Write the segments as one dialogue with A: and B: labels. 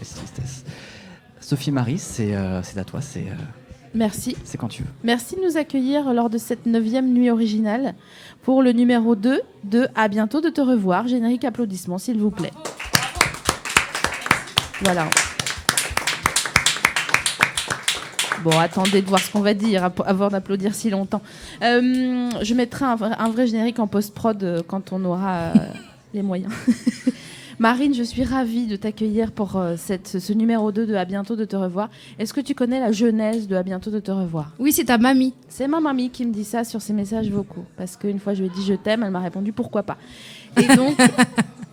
A: Tristesse. Sophie Marie, c'est à toi,
B: Merci.
A: c'est quand tu veux.
B: Merci de nous accueillir lors de cette 9e nuit originale pour le numéro 2 de À bientôt de te revoir. Générique applaudissements, s'il vous plaît. Voilà. Bon, attendez de voir ce qu'on va dire avant d'applaudir si longtemps. Je mettrai un vrai générique en post-prod quand on aura les moyens. Marine, je suis ravie de t'accueillir pour ce numéro 2 de À bientôt de te revoir. Est-ce que tu connais la genèse de À bientôt de te revoir ?
C: Oui, c'est ta mamie.
B: C'est ma mamie qui me dit ça sur ses messages vocaux. Parce qu'une fois, je lui ai dit je t'aime, elle m'a répondu pourquoi pas. Et donc,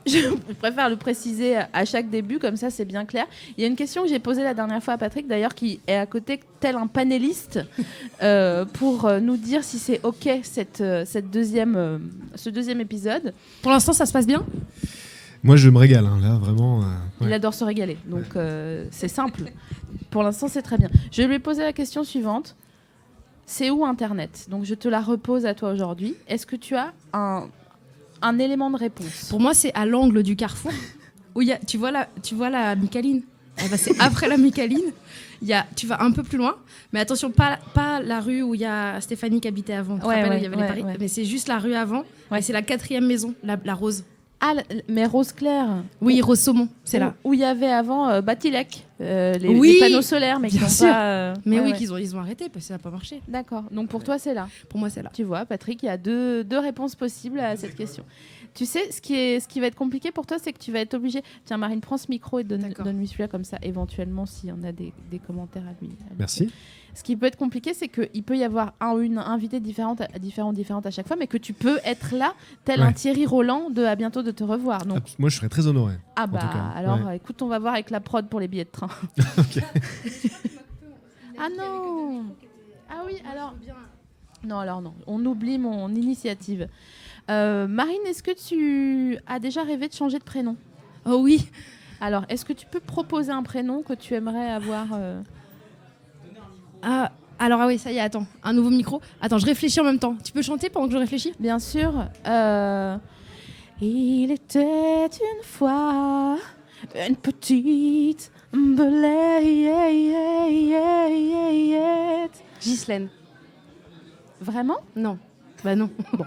B: je préfère le préciser à chaque début, comme ça c'est bien clair. Il y a une question que j'ai posée la dernière fois à Patrick, d'ailleurs, qui est à côté, tel un panéliste, pour nous dire si c'est OK ce deuxième épisode.
C: Pour l'instant, ça se passe bien ?
D: Moi, je me régale, hein, là, vraiment.
B: Il adore se régaler, donc c'est simple. Pour l'instant, c'est très bien. Je lui ai posé la question suivante. C'est où Internet ? Donc, je te la repose à toi aujourd'hui. Est-ce que tu as un élément de réponse ?
C: Pour moi, c'est à l'angle du carrefour. Où tu vois la Micaline. Eh ben, c'est après la Micaline. Tu vas un peu plus loin. Mais attention, pas la rue où il y a Stéphanie qui habitait avant. Tu te rappelles, où il y avait les paris.
B: Ouais.
C: Mais c'est juste la rue avant.
B: Ouais.
C: Et c'est la 4e maison, la rose.
B: Ah, mais Rose Claire.
C: Oui, Rose Saumon, c'est là.
B: Où il y avait avant Batilec, les panneaux solaires, mais qui n'ont pas...
C: Mais
B: ouais,
C: oui,
B: ouais.
C: ils ont arrêté parce que ça n'a pas marché.
B: D'accord. Donc pour toi, c'est là.
C: Pour moi, c'est là.
B: Tu vois, Patrick, il y a deux réponses possibles à cette question. Tu sais, ce qui va être compliqué pour toi, c'est que tu vas être obligé... Tiens, Marine, prends ce micro et donne-lui celui-là, comme ça, éventuellement, s'il y en a des commentaires à lui.
D: Merci.
B: Ce qui peut être compliqué, c'est qu'il peut y avoir une invitée différente à chaque fois, mais que tu peux être là, tel un Thierry Roland de À bientôt de te revoir. Donc...
D: Moi, je serais très honoré.
B: Ah bah, alors, écoute, on va voir avec la prod pour les billets de train.
D: Ok.
B: Ah non. Ah oui, alors... Non, alors non. On oublie mon initiative. Marine, est-ce que tu as déjà rêvé de changer de prénom ?
C: Oh oui.
B: Alors, est-ce que tu peux proposer un prénom que tu aimerais avoir
C: Alors oui, ça y est, attends. Un nouveau micro. Attends, je réfléchis en même temps. Tu peux chanter pendant que je réfléchis ?
B: Bien sûr. Il était une fois une petite belette.
C: Ghislaine.
B: Vraiment ?
C: Non. Bah non.
B: Bon.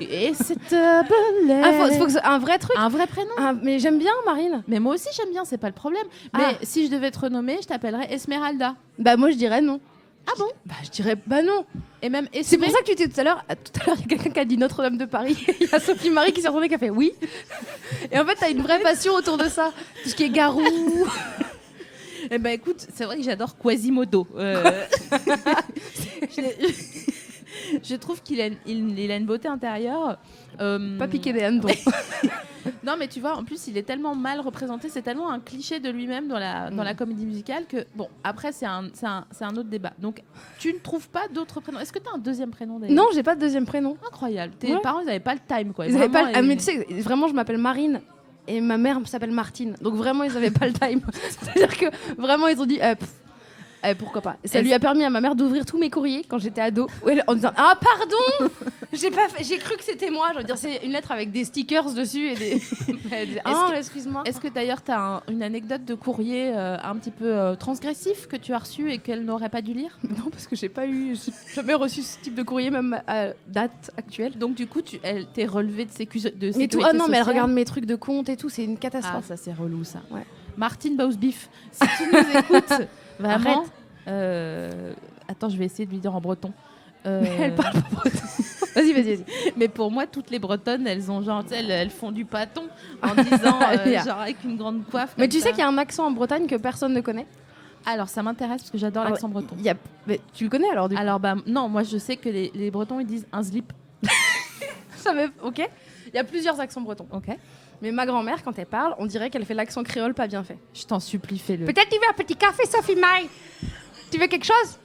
B: Et cette belette...
C: faut que un vrai truc.
B: Un vrai prénom.
C: Mais j'aime bien Marine.
B: Mais moi aussi j'aime bien, c'est pas le problème. Mais si je devais te renommer, je t'appellerais Esmeralda.
C: Bah moi je dirais non.
B: Ah bon ?
C: Bah je dirais bah non.
B: Et même
C: C'est pour ça que tu étais tout à l'heure, il y a quelqu'un qui a dit Notre-Dame de Paris. Il y a Sophie Marie qui s'est retournée qui a fait oui. Et en fait t'as une vraie passion autour de ça. Tout ce qui est Garou.
B: Eh ben écoute, c'est vrai que j'adore Quasimodo. Je trouve qu'il a une beauté intérieure.
C: Pas piqué des hannetons.
B: Non, mais tu vois, en plus, il est tellement mal représenté, c'est tellement un cliché de lui-même dans la comédie musicale que, bon, après, c'est un autre débat. Donc, tu ne trouves pas d'autres prénoms ? Est-ce que tu as un deuxième prénom d'ailleurs ?
C: Non, j'ai pas de deuxième prénom.
B: Incroyable. Tes parents, ils n'avaient pas le time, quoi.
C: Ils avaient pas mais tu sais, vraiment, je m'appelle Marine. Et ma mère s'appelle Martine. Donc vraiment, ils n'avaient pas le time. C'est-à-dire que vraiment, ils ont dit pourquoi pas. Ça lui a permis à ma mère d'ouvrir tous mes courriers quand j'étais ado. En disant ah pardon, j'ai cru que c'était moi. Je veux dire, c'est une lettre avec des stickers dessus et des. Excuse-moi.
B: Est-ce que d'ailleurs tu as une anecdote de courrier un petit peu transgressif que tu as reçu et qu'elle n'aurait pas dû lire ?
C: Non, parce que j'ai jamais reçu ce type de courrier, même à date actuelle.
B: Donc du coup, elle t'est relevée de sécurité
C: non, mais elle regarde mes trucs de compte et tout, c'est une catastrophe.
B: Ah, ça c'est relou ça.
C: Ouais.
B: Martine Bausbif, si tu nous écoutes, vraiment. Attends, je vais essayer de lui dire en breton.
C: Mais elle parle pas breton. Vas-y.
B: Mais pour moi, toutes les bretonnes, elles ont genre, elles font du pâton en disant genre avec une grande coiffe.
C: Mais tu sais qu'il y a un accent en Bretagne que personne ne connaît.
B: Alors ça m'intéresse parce que j'adore l'accent breton.
C: Mais tu le connais alors du coup ?
B: Alors bah non, moi je sais que les Bretons ils disent un slip.
C: Ok. Il y a plusieurs accents bretons.
B: Ok.
C: Mais ma grand-mère, quand elle parle, on dirait qu'elle fait l'accent créole pas bien fait.
B: Je t'en supplie, fais-le.
C: Peut-être tu veux un petit café, Sophie Marie ? Tu veux quelque chose ?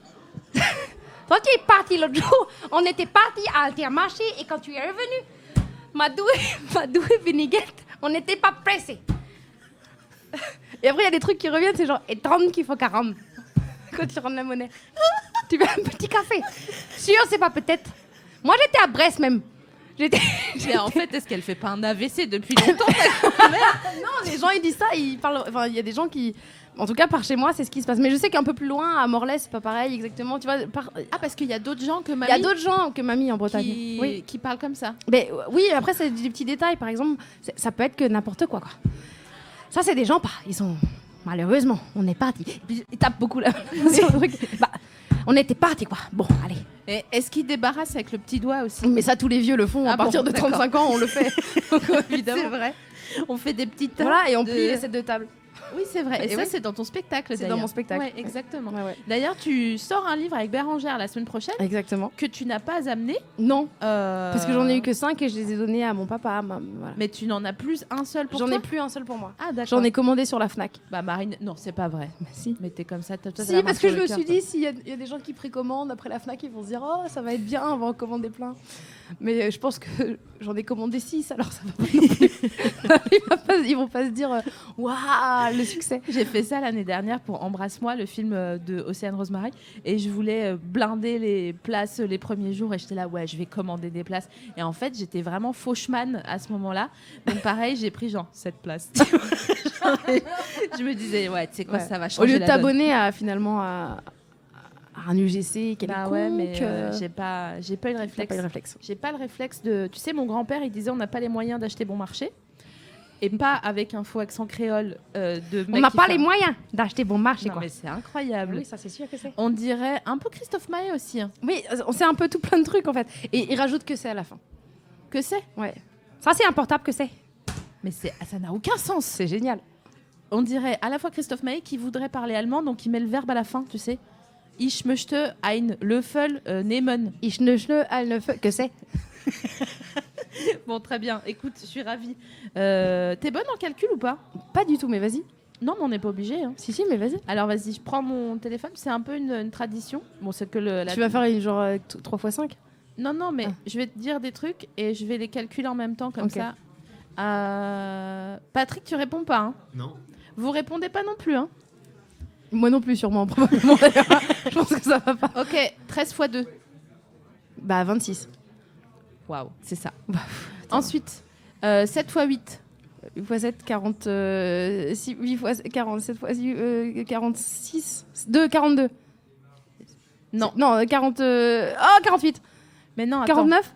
C: Quand tu es parti l'autre jour, on était parti à Intermarché et quand tu es revenu, ma douée vinaigrette, on n'était pas pressés. Et après, il y a des trucs qui reviennent, c'est genre, et 30 qu'il faut 40. Quand tu rends la monnaie. Tu veux un petit café ? Sûr, c'est pas peut-être. Moi, j'étais à Brest même. J'étais...
B: Mais en fait, est-ce qu'elle fait pas un AVC depuis longtemps?
C: Non, les gens ils disent ça, ils parlent. Enfin, il y a des gens qui. En tout cas, par chez moi, c'est ce qui se passe. Mais je sais qu'un peu plus loin, à Morlaix, c'est pas pareil exactement. Tu vois,
B: Ah, parce qu'il y a d'autres gens que
C: il
B: mamie
C: y a d'autres gens que mamie en Bretagne. Oui.
B: qui parlent comme ça.
C: Mais oui, après, c'est des petits détails. Par exemple, ça peut être que n'importe quoi. Ça, c'est des gens pas. Ils sont. Malheureusement, on est partis. Ils tapent beaucoup là. Sur le truc. Bah, on était partis, quoi. Bon, allez.
B: Et est-ce qu'ils débarrassent avec le petit doigt aussi?
C: Mais ça, tous les vieux le font.
B: Ah
C: À partir
B: bon,
C: de 35 ans, on le fait. Donc, évidemment.
B: C'est vrai. On fait des petites
C: Voilà, et on
B: de-
C: plie les 7 de table.
B: Oui, c'est vrai. Et
C: Et
B: ça,
C: oui.
B: c'est dans ton spectacle.
C: C'est dans
B: d'ailleurs.
C: mon spectacle.
B: Ouais, exactement.
C: Ouais.
B: D'ailleurs, tu sors un livre avec Bérangère la semaine prochaine
C: Exactement.
B: que tu n'as pas amené.
C: Non, parce que j'en ai eu que 5 et je les ai donnés à mon papa. Voilà.
B: Mais tu n'en as plus un seul pour
C: J'en
B: toi.
C: ai plus un seul pour moi.
B: Ah d'accord.
C: J'en ai commandé sur la Fnac.
B: Bah Marine, non, c'est pas vrai.
C: Si.
B: Mais t'es comme ça. Toi, t'as la
C: Si,
B: main
C: parce
B: sur
C: que je
B: le
C: me
B: cœur,
C: suis
B: toi.
C: dit, s'il y a des gens qui précommandent après la Fnac, ils vont se dire, oh, ça va être bien, on va en commander plein. Mais je pense que j'en ai commandé 6, alors ça va pas non plus. Ils vont pas se dire, waouh, le succès.
B: J'ai fait ça l'année dernière pour Embrasse-moi, le film de Océane Rosemary, et je voulais blinder les places les premiers jours, et j'étais là, ouais, je vais commander des places. Et en fait, j'étais vraiment fauchman à ce moment-là. Donc pareil, j'ai pris genre 7 places. Je me disais, ouais, tu sais quoi,
C: Ouais.
B: ça va
C: Au
B: changer
C: lieu de
B: la donne.
C: t'abonner finalement à un UGC, quel
B: Bah
C: est
B: ouais,
C: con
B: mais
C: que-
B: j'ai pas eu le
C: T'as
B: réflexe.
C: pas eu le réflexe.
B: J'ai pas le réflexe de. Tu sais, mon grand-père, il disait on n'a pas les moyens d'acheter bon marché. Et pas avec un faux accent créole de mec
C: On n'a
B: qui
C: pas
B: fait
C: les
B: un-
C: moyens d'acheter bon marché,
B: Non,
C: quoi.
B: mais c'est incroyable.
C: Oui, ça c'est sûr que c'est.
B: On dirait un peu Christophe Maé aussi. Hein.
C: Oui, on sait un peu tout plein de trucs en fait. Et il rajoute que c'est à la fin.
B: Que c'est?
C: Ouais. Ça c'est un portable que c'est.
B: Mais ça n'a aucun sens.
C: C'est génial.
B: On dirait à la fois Christophe Maé qui voudrait parler allemand, donc il met le verbe à la fin, tu sais. Ich möchte ein Löffel nehmen.
C: Ich ne que c'est.
B: Bon, très bien. Écoute, je suis ravie. T'es bonne en calcul ou pas?
C: Pas du tout, mais vas-y.
B: Non, mais on n'est pas obligé. Hein.
C: Si, mais vas-y.
B: Alors vas-y, je prends mon téléphone. C'est un peu une tradition. Bon, c'est que
C: Tu vas faire une genre 3x5.
B: Non, mais
C: Ah.
B: je vais te dire des trucs et je vais les calculer en même temps comme
C: Ok.
B: ça. Patrick, tu réponds pas. Hein.
D: Non.
B: Vous répondez pas non plus. Hein.
C: Moi non plus, sûrement, probablement. d'ailleurs. Je pense que ça va pas.
B: Ok, 13 x 2.
C: Bah, 26.
B: Waouh, c'est ça.
C: Bah,
B: Ensuite, 7 x 8.
C: 8 x 7, 40. 8 x 40, 7 x 46. 2, 42.
B: Non.
C: Non, 40. Oh, 48.
B: Mais non, attends.
C: 49.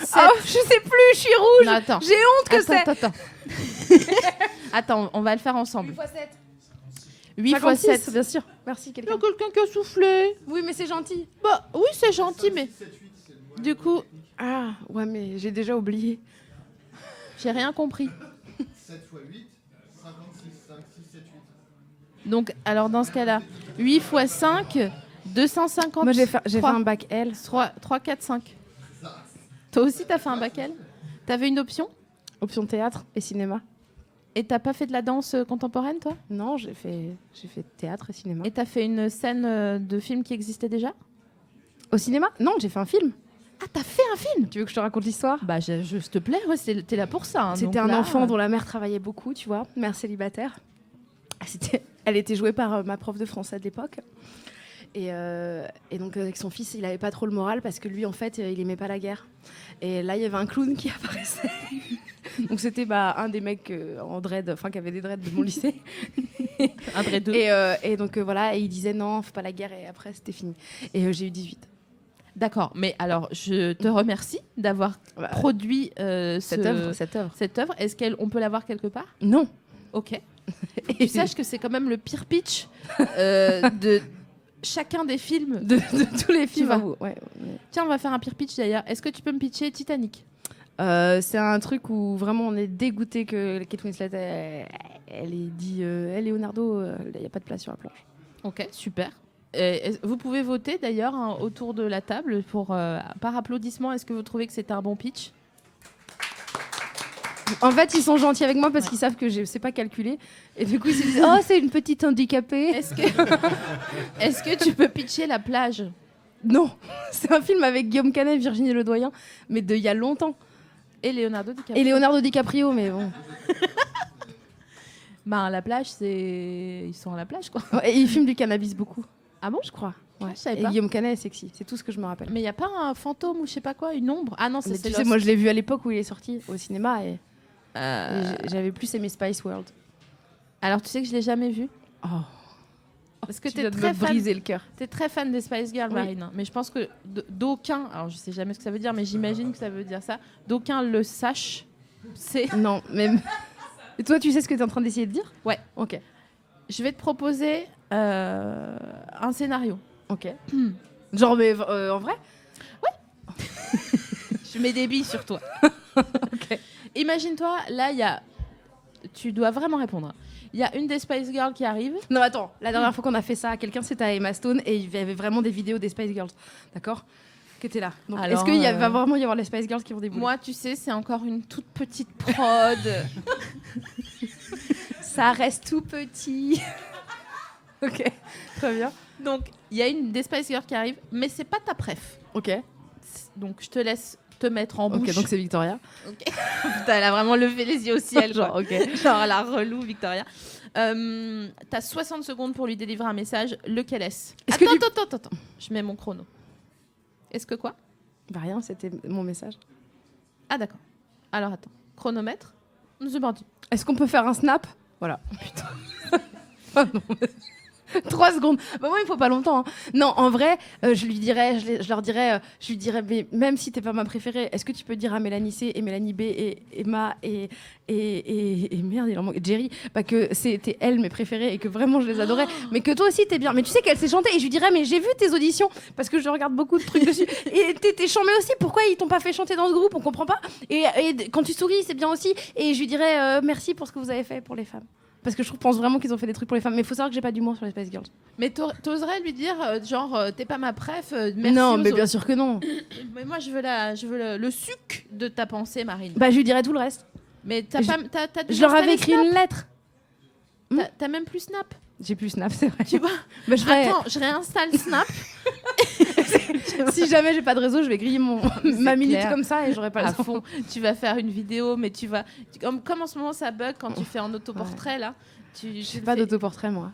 B: 7.
C: Oh, je sais plus, je suis rouge.
B: Non, attends.
C: J'ai honte que c'est.
B: Attends. Attends, on va le faire ensemble.
C: 8 x 7.
B: 8 x
C: 56,
B: 7.
C: bien sûr. Merci,
B: Il y a
C: quelqu'un.
B: quelqu'un qui a soufflé.
C: Oui, mais c'est gentil.
B: Bah oui, c'est gentil, mais. Du coup,
C: Ah, ouais, mais j'ai déjà oublié.
B: j'ai rien compris.
D: 7 x 8, 56, 5, 6, 7, 8.
B: Donc, alors dans ce cas-là, 8 x 5, 250.
C: Moi, j'ai fait un bac L.
B: 3, 4, 5. Toi aussi, t'as fait un bac L? T'avais une option?
C: Option théâtre et cinéma.
B: Et t'as pas fait de la danse contemporaine, toi?
C: Non, j'ai fait théâtre et cinéma.
B: Et t'as fait une scène de film qui existait déjà?
C: Au cinéma? Non, j'ai fait un film.
B: Ah, t'as fait un film?
C: Tu veux que je te raconte l'histoire?
B: Bah, s'il te plaît, ouais, t'es là pour ça. Hein,
C: C'était
B: donc
C: un
B: là,
C: enfant dont la mère travaillait beaucoup, tu vois, mère célibataire. Elle était jouée par ma prof de français de l'époque. Et donc avec son fils, il avait pas trop le moral parce que lui, en fait, il aimait pas la guerre. Et là, il y avait un clown qui apparaissait. Donc c'était un des mecs en dread, enfin qui avait des dreads de mon lycée.
B: Un vrai deux.
C: Et donc voilà, et il disait non, faut pas la guerre. Et après, c'était fini. Et j'ai eu 18.
B: D'accord, mais alors je te remercie d'avoir
C: Bah,
B: produit
C: cette œuvre.
B: Cette œuvre. Est-ce qu'on peut la voir quelque part?
C: Non.
B: Ok. Et sache que c'est quand même le pire pitch de chacun des films.
C: de tous les films.
B: vois.
C: à vous, ouais.
B: Tiens, on va faire un pire pitch d'ailleurs. Est-ce que tu peux me pitcher Titanic?
C: C'est un truc où vraiment on est dégoûté que Kate Winslet elle ait dit Leonardo, il n'y a pas de place sur la planche.
B: Ok, super. Vous pouvez voter d'ailleurs hein, autour de la table pour, par applaudissement. Est-ce que vous trouvez que c'est un bon pitch?
C: En fait, ils sont gentils avec moi parce qu'ils savent que je sais pas calculer. Et du coup, ils se disent oh, c'est une petite handicapée.
B: Est-ce que tu peux pitcher la plage?
C: Non, c'est un film avec Guillaume Canet, Virginie Ledoyen, mais il y a longtemps.
B: Et Leonardo DiCaprio.
C: Et Leonardo DiCaprio, mais bon.
B: Ben, la plage, c'est. Ils sont à la plage, quoi.
C: Ouais, et ils fument du cannabis beaucoup. Ah bon, je crois. Ouais.
B: Je savais
C: Et
B: pas.
C: Guillaume Canet est sexy, c'est tout ce que je me rappelle.
B: Mais il y a pas un fantôme ou je sais pas quoi, une ombre? Ah non,
C: Mais
B: c'est
C: tu sais,
B: Lost.
C: moi je l'ai vu à l'époque où il est sorti au cinéma et
B: Euh,
C: j'avais plus aimé Spice World.
B: Alors tu sais que je l'ai jamais vu
C: Oh,
B: parce que
C: tu
B: t'es
C: viens de
B: très
C: me
B: fan.
C: briser le cœur.
B: T'es très fan des Spice Girls,
C: Oui.
B: Marine. Mais je pense que d'aucuns, alors je sais jamais ce que ça veut dire, mais j'imagine que ça veut dire ça. D'aucuns le sachent. C'est.
C: Non, même. Et toi, tu sais ce que tu es en train d'essayer de dire?
B: Ouais.
C: Ok.
B: Je vais te proposer un scénario.
C: Ok. Genre, mais en vrai?
B: Je mets des billes sur toi.
C: Ok.
B: Imagine-toi, là, il y a. Tu dois vraiment répondre. Il y a une des Spice Girls qui arrive.
C: Non, attends. La dernière fois qu'on a fait ça, quelqu'un c'était à Emma Stone et il y avait vraiment des vidéos des Spice Girls. D'accord? Qui étaient là. Donc,
B: Alors,
C: est-ce qu'il va vraiment y avoir les Spice Girls qui vont débouler?
B: Moi, tu sais, c'est encore une toute petite prod.
C: Ça reste tout petit. Ok. Très bien.
B: Donc, il y a une des Spice Girls qui arrive, mais c'est pas ta préf.
C: Ok.
B: Donc, je te laisse te mettre en bouche.
C: Ok, donc c'est Victoria.
B: Ok. Putain, elle a vraiment levé les yeux au ciel.
C: Genre,
B: Genre,
C: ok.
B: genre la relou, Victoria. T'as 60 secondes pour lui délivrer un message. Lequel est-ce?
C: Est-ce que
B: Attends. Je mets mon chrono. Est-ce que quoi?
C: Bah rien, c'était mon message.
B: Ah, d'accord. Alors, attends. Chronomètre. C'est parti.
C: Est-ce qu'on peut faire un snap? Voilà. Putain. Oh non, mais- 3 secondes. Bah moi, il faut pas longtemps. Hein. Non, en vrai, je lui dirais, je lui dirais, mais même si t'es pas ma préférée, est-ce que tu peux dire à Mélanie C et Mélanie B et Emma et merde, il en manque Jerry, bah que c'était elles mes préférées et que vraiment je les adorais, mais que toi aussi t'es bien. Mais tu sais qu'elle sait chanter et je lui dirais, mais j'ai vu tes auditions parce que je regarde beaucoup de trucs dessus et t'es chambée aussi. Pourquoi ils t'ont pas fait chanter dans ce groupe? On comprend pas. Et quand tu souris, c'est bien aussi. Et je lui dirais, merci pour ce que vous avez fait pour les femmes. Parce que je pense vraiment qu'ils ont fait des trucs pour les femmes. Mais il faut savoir que j'ai pas d'humour sur les Spice Girls.
B: Mais t'oserais lui dire, t'es pas ma préf, merci.
C: Non,
B: aux
C: mais bien
B: autres.
C: sûr que non.
B: Mais moi, je veux le suc de ta pensée, Marine.
C: Bah, je lui dirais tout le reste.
B: Mais t'as
C: je-
B: pas. T'as dû
C: Je leur avais
B: installer
C: écrit
B: Snap.
C: une lettre.
B: T'as même plus Snap.
C: J'ai plus Snap, c'est vrai.
B: Tu vois?
C: Bah, je ferais-
B: Attends, je réinstalle Snap.
C: si jamais j'ai pas de réseau, je vais griller ma minute
B: clair.
C: comme ça et j'aurai pas
B: À
C: le temps.
B: fond. Tu vas faire une vidéo, mais comme en ce moment ça bug quand tu fais un autoportrait là.
C: Je fais pas d'autoportrait, moi.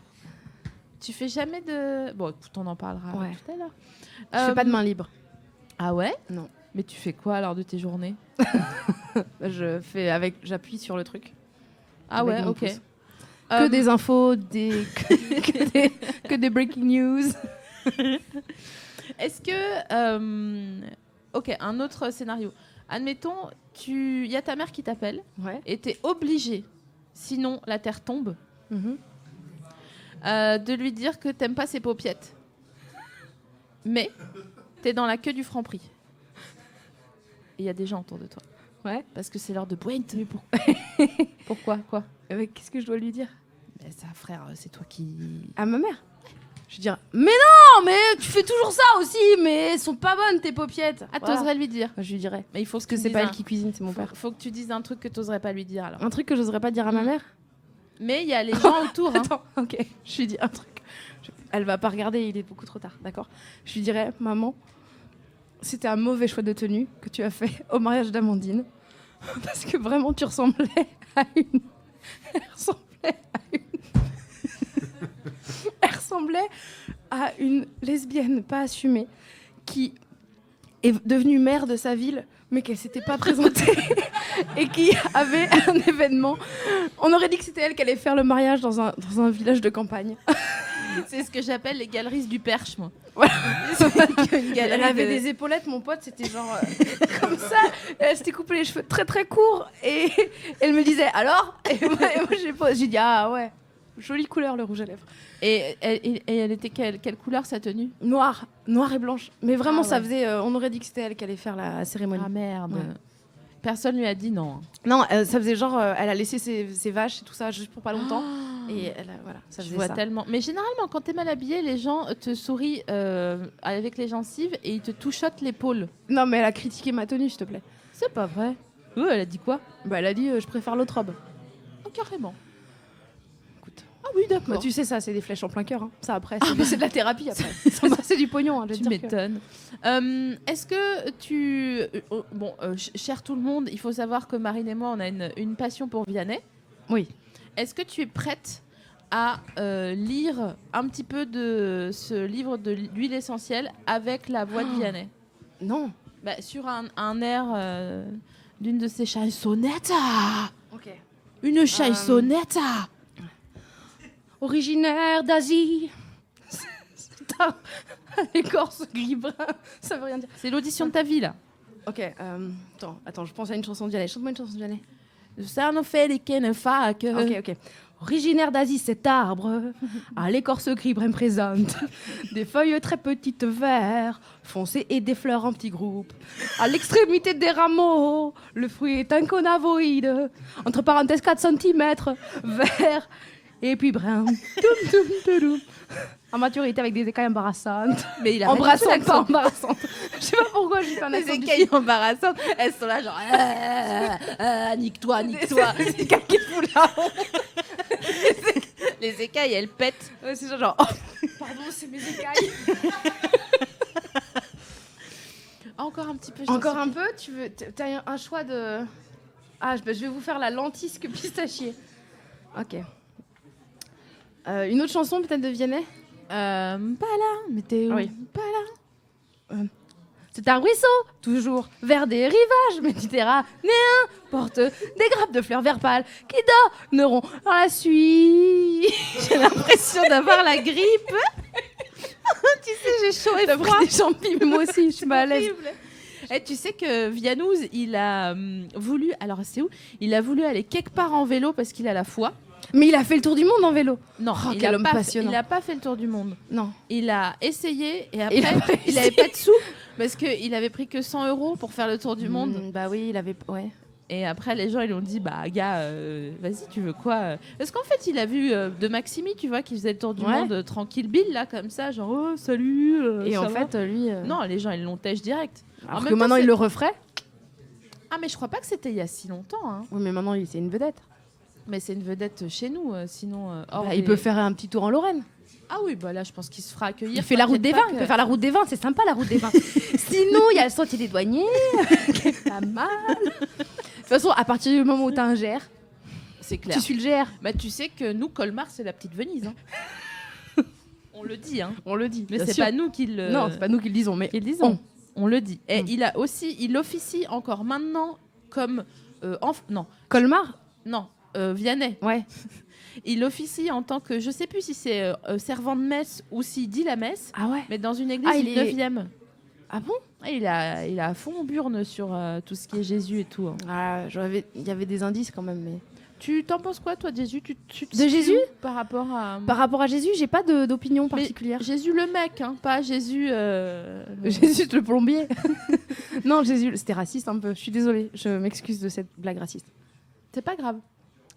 B: Tu fais jamais de. Bon, écoute, on en parlera
C: Ouais.
B: tout à l'heure.
C: Je fais pas de main libre.
B: Ah ouais?
C: Non.
B: Mais tu fais quoi alors de tes journées?
C: J'appuie sur le truc.
B: Ah
C: Avec
B: ouais,
C: mon
B: ok.
C: pouce. Que des infos, que des breaking news.
B: Est-ce que. Ok, un autre scénario. Admettons, il y a ta mère qui t'appelle
C: Ouais.
B: et t'es obligé, sinon la terre tombe,
C: Mhm.
B: de lui dire que t'aimes pas ses paupiettes. Mais t'es dans la queue du Franprix. Et il y a des gens autour de toi.
C: Ouais.
B: Parce que c'est l'heure de pointe. Mais pourquoi? Quoi?
C: Qu'est-ce que je dois lui dire?
B: Ben, ça, frère, c'est toi qui.
C: À ma mère. Je lui dirais, mais non, mais tu fais toujours ça aussi, mais elles sont pas bonnes tes paupiettes.
B: Ah,
C: Voilà.
B: t'oserais lui dire.
C: Je lui dirais.
B: Mais il faut
C: Parce que c'est pas elle qui cuisine, c'est mon père.
B: Faut que tu dises un truc que t'oserais pas lui dire alors.
C: Un truc que j'oserais pas dire à ma mère.
B: Mais il y a les gens autour. Hein.
C: Attends, ok, je lui dis un truc. Elle va pas regarder, il est beaucoup trop tard, d'accord? Je lui dirais, maman, c'était un mauvais choix de tenue que tu as fait au mariage d'Amandine. Parce que vraiment, tu ressemblais à une. Elle ressemblait à une lesbienne pas assumée qui est devenue maire de sa ville, mais qu'elle s'était pas présentée et qui avait un événement. On aurait dit que c'était elle qui allait faire le mariage dans un village de campagne.
B: C'est ce que j'appelle les galeries du Perche, moi.
C: Voilà.
B: Une galerie
C: Elle avait
B: de-
C: des épaulettes, mon pote, c'était genre comme ça. Elle s'était coupé les cheveux très très courts et elle me disait alors. Et moi, j'ai dit ah ouais, jolie couleur le rouge à lèvres.
B: Et elle était quelle couleur sa tenue?
C: Noir et blanche. Mais vraiment,
B: Ah
C: ça
B: ouais.
C: faisait. On aurait dit que c'était elle qui allait faire la cérémonie.
B: Ah merde.
C: Ouais.
B: Personne lui a dit non.
C: Non, ça faisait genre, elle a laissé ses vaches et tout ça juste pour pas longtemps. Et voilà, ça
B: Je
C: faisait
B: vois
C: ça.
B: tellement. Mais généralement, quand t'es mal habillé, les gens te sourient avec les gencives et ils te touchotent l'épaule.
C: Non, mais elle a critiqué ma tenue, s'il te plaît.
B: C'est pas vrai. Elle a dit quoi?
C: Bah, elle a dit, je préfère l'autre robe.
B: Oh, carrément.
C: Écoute.
B: Ah oui, d'accord.
C: Bah, tu sais, ça, c'est des flèches en plein cœur. Hein. Ça, après, c'est de la thérapie, après. C'est du pognon, hein, je vais
B: Tu
C: te dire que-
B: m'étonnes. Est-ce que tu... cher tout le monde, il faut savoir que Marine et moi, on a une passion pour Vianney.
C: Oui.
B: Est-ce que tu es prête à lire un petit peu de ce livre de l'huile essentielle avec la voix de Vianney.
C: Non.
B: Bah, sur un air d'une de ses chansonnettes.
C: Ok.
B: Une chansonnette.
C: Originaire d'Asie. C'est un écorce gris-brun. Ça veut rien dire.
B: C'est l'audition de ta vie, là.
C: Ok. Attends, je pense à une chanson de Vianney. Chante-moi une chanson de Vianney.
B: Ça nous fait les kennefac.
C: Ok. Originaire d'Asie, cet arbre à l'écorce gris-brun présente des feuilles très petites verts, foncées et des fleurs en petits groupes. À l'extrémité des rameaux, le fruit est un cône ovoïde, entre parenthèses 4 cm, vert et puis brun. Toum, toum, toudoum. En maturité avec des écailles embarrassantes.
B: Mais il a
C: Embrassantes, pas embarrassantes. Je sais pas pourquoi j'ai fait un
B: les
C: accent du
B: écailles embarrassantes, elles sont là genre nique-toi.
C: Les écailles qui foutent la honte.
B: Les écailles, elles pètent.
C: Ouais, c'est genre, oh, pardon, c'est mes écailles.
B: Encore un petit peu.
C: Encore un peu, t'as un choix de... Ah, je vais vous faire la lentisque pistachier. Ok. Une autre chanson peut-être de Vianney.
B: Pas là, mais t'es où?
C: Oui.
B: Pas là.
C: C'est un ruisseau, toujours vers des rivages méditerranéens, porte des grappes de fleurs vert pâle qui donneront dans la suite.
B: J'ai l'impression d'avoir la grippe. Tu sais, j'ai chaud et
C: T'as
B: froid.
C: pris des champis, mais moi aussi, je suis mal à l'aise.
B: Et tu sais que Vianouz, il a voulu... Alors, c'est où? Il a voulu aller quelque part en vélo parce qu'il a la foi.
C: Mais il a fait le tour du monde en vélo.
B: Non,
C: Oh,
B: il
C: quel
B: a
C: homme
B: pas
C: passionnant.
B: il a pas fait le tour du monde.
C: Non.
B: Il a essayé et
C: Il a
B: après,
C: pas
B: il avait pas de sous parce qu'il avait pris que 100 € pour faire le tour du monde.
C: Bah oui, il avait... Ouais.
B: Et après, les gens, ils lui ont dit, bah, gars, vas-y, tu veux quoi? Parce qu'en fait, il a vu de Maximi, tu vois, qui faisait le tour du
C: Ouais.
B: monde tranquille, Bill, là, comme ça, genre, oh, salut.
C: Et
B: ça
C: en
B: va
C: fait, lui...
B: Non, les gens, ils l'ont têche direct. En
C: Alors
B: même
C: que
B: temps,
C: maintenant,
B: c'est-
C: il le referait.
B: Ah, mais je crois pas que c'était il y a si longtemps. Hein.
C: Oui, mais maintenant, c'est une vedette.
B: Mais c'est une vedette chez nous, sinon. hors
C: Bah, il
B: des-
C: peut faire un petit tour en Lorraine.
B: Ah oui, bah là, je pense qu'il se fera accueillir.
C: Il fait la route des
B: t'inquiète
C: vins.
B: pas
C: Il
B: que-
C: peut faire la route des vins. C'est sympa, la route des vins. Sinon, il y a le sentier des douaniers, qui est pas mal. De toute façon, à partir du moment où t'as un GR,
B: C'est clair.
C: tu suis le GR.
B: Bah, tu sais que nous, Colmar, c'est la petite Venise. Hein. On le dit, hein.
C: On le dit.
B: Mais
C: bien
B: c'est
C: sûr.
B: pas nous qui le.
C: Non, c'est pas nous qui le disons, mais
B: qui le disons. On le dit. Et
C: Mm.
B: il officie encore maintenant comme non,
C: Colmar.
B: Vianney.
C: Ouais.
B: Il officie en tant que, je sais plus si c'est servant de messe ou s'il dit la messe,
C: Ah ouais.
B: mais dans une église
C: Ah, il
B: du
C: est-
B: 9e.
C: Ah bon?
B: Il a à fond burne sur tout ce qui est Jésus et tout. Hein.
C: Ah, il y avait des indices quand même, mais.
B: Tu t'en penses quoi, toi, de Jésus? Tu te
C: De
B: situes
C: Jésus
B: où par rapport à.
C: Par rapport à Jésus, j'ai pas d'opinion
B: Mais
C: particulière.
B: Jésus le mec, hein, pas Jésus.
C: Jésus le plombier. Non, Jésus, c'était raciste un peu. Je suis désolée, je m'excuse de cette blague raciste.
B: C'est pas grave.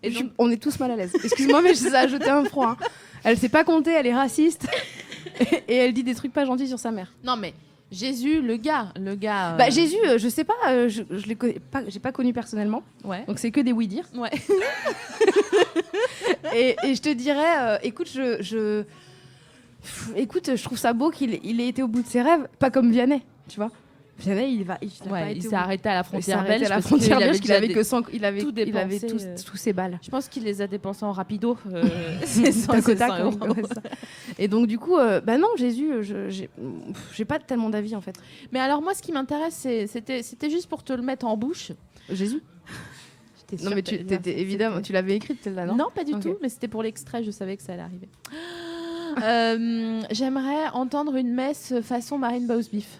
B: Et donc,
C: On est tous mal à l'aise. Excuse-moi, mais ça a jeté un froid. Hein. Elle sait pas compter, elle est raciste. Et elle dit des trucs pas gentils sur sa mère.
B: non, mais Jésus, le gars.
C: Bah, Jésus, je sais pas, je les connais pas, j'ai pas connu personnellement.
B: Ouais.
C: Donc c'est que des oui-dire.
B: Ouais.
C: Et je te dirais, écoute, écoute, je trouve ça beau qu'il ait été au bout de ses rêves, pas comme Vianney, tu vois. Vianney, il a pas
B: Ouais, il
C: été au
B: s'est
C: bout.
B: arrêté à la
C: Il s'est
B: frontière
C: arrêté
B: belge.
C: à la
B: parce
C: frontière
B: qu'il
C: belge, qu'il
B: déjà
C: avait
B: des-
C: que 100, il avait
B: tout dépensé,
C: tous ses balles.
B: Je pense qu'il les a dépensés en rapido. C'est 100
C: Tac au tac,
B: 100 euros.
C: ouais, ça. Et donc du coup, bah non, Jésus, j'ai pas tellement d'avis en fait.
B: Mais alors moi, ce qui m'intéresse, c'était juste pour te le mettre en bouche.
C: Jésus.
B: J'étais
C: Non
B: sûre
C: mais
B: que-
C: t'étais évidemment, tu l'avais écrite celle-là, non?
B: Non, pas du
C: Ok.
B: tout, mais c'était pour l'extrait, je savais que ça allait arriver. J'aimerais entendre une messe façon Marine Bausbiff.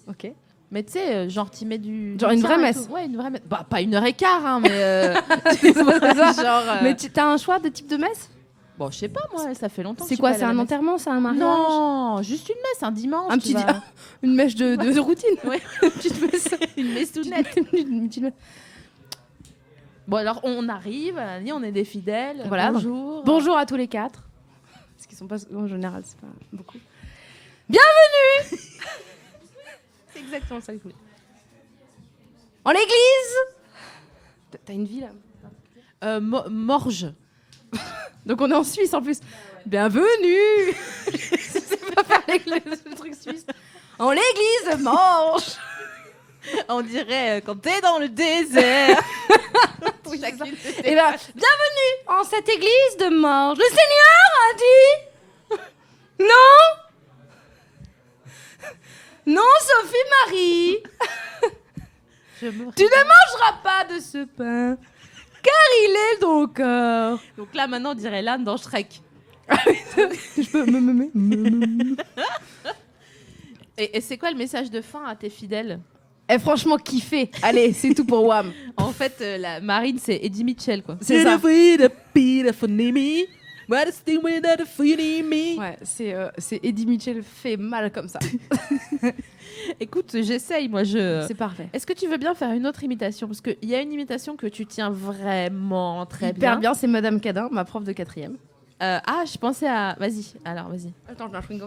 C: Ok.
B: Mais tu sais, genre, tu mets du.
C: Genre
B: du
C: une
B: tien
C: vraie
B: et
C: messe.
B: tout. Ouais, une vraie messe. Bah, pas 1h15, hein, mais.
C: C'est ça.
B: genre.
C: Mais t'as un choix de type de messe?
B: Bon, je sais pas, moi, ça fait longtemps que
C: C'est
B: je suis
C: quoi?
B: pas allée
C: C'est
B: à la
C: un
B: messe.
C: enterrement? C'est un mariage?
B: Non, juste une messe, un dimanche.
C: Un
B: tu
C: petit
B: vas-
C: une mèche de routine.
B: Ouais.
C: Une petite messe.
B: Une messounette.
C: Une petite messe.
B: Bon, alors, on arrive, on est des fidèles.
C: Voilà,
B: Bonjour.
C: Bonjour à tous les quatre. Parce qu'ils sont pas en général, c'est pas beaucoup. C'est exactement ça que je voulais. En l'église. T'as une vie là.
B: Morges.
C: Donc on est en Suisse en plus. Bienvenue. Je sais pas faire le truc suisse. En l'église Morges.
B: On dirait quand t'es dans le désert.
C: Oui, Oui, c'est ça. Et là, bienvenue en cette église de Morges. Le Seigneur a dit non. Non, Sophie-Marie, tu ne mangeras pas de ce pain, car il est ton corps.
B: Donc là, maintenant, on dirait l'âne dans Shrek.
C: Je peux
B: Et c'est quoi le message de fin à tes fidèles?
C: Eh, franchement, kiffé. Allez, c'est tout pour Wham.
B: En fait, la Marine, c'est Eddie Mitchell, quoi.
C: C'est ça.
B: Ouais.
C: Ouais, c'est Eddie Mitchell fait mal comme ça.
B: Écoute, j'essaye, moi,
C: C'est parfait.
B: Est-ce que tu veux bien faire une autre imitation? Parce qu'il y a une imitation que tu tiens vraiment très
C: Hyper bien, c'est Madame Cadin, ma prof de 4e.
B: Je pensais à... Vas-y, alors, vas-y.
C: Attends, je lâche une.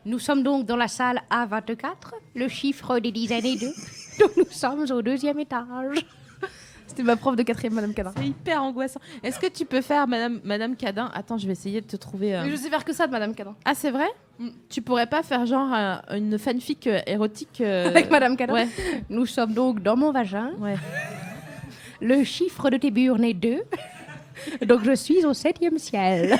C: Nous sommes donc dans la salle A24, le chiffre des dizaines est 2. Donc nous sommes au 2e étage. C'était ma prof de 4e, Madame Cadin.
B: C'est hyper angoissant. Est-ce que tu peux faire Madame Cadin? Attends, je vais essayer de te trouver...
C: Mais je sais faire que ça de Madame Cadin.
B: Ah, c'est vrai? Tu pourrais pas faire genre une fanfic érotique
C: Avec Madame Cadin.
B: Ouais.
C: Nous sommes donc dans mon vagin.
B: Ouais.
C: Le chiffre de tes burnes est 2. Donc je suis au 7e ciel.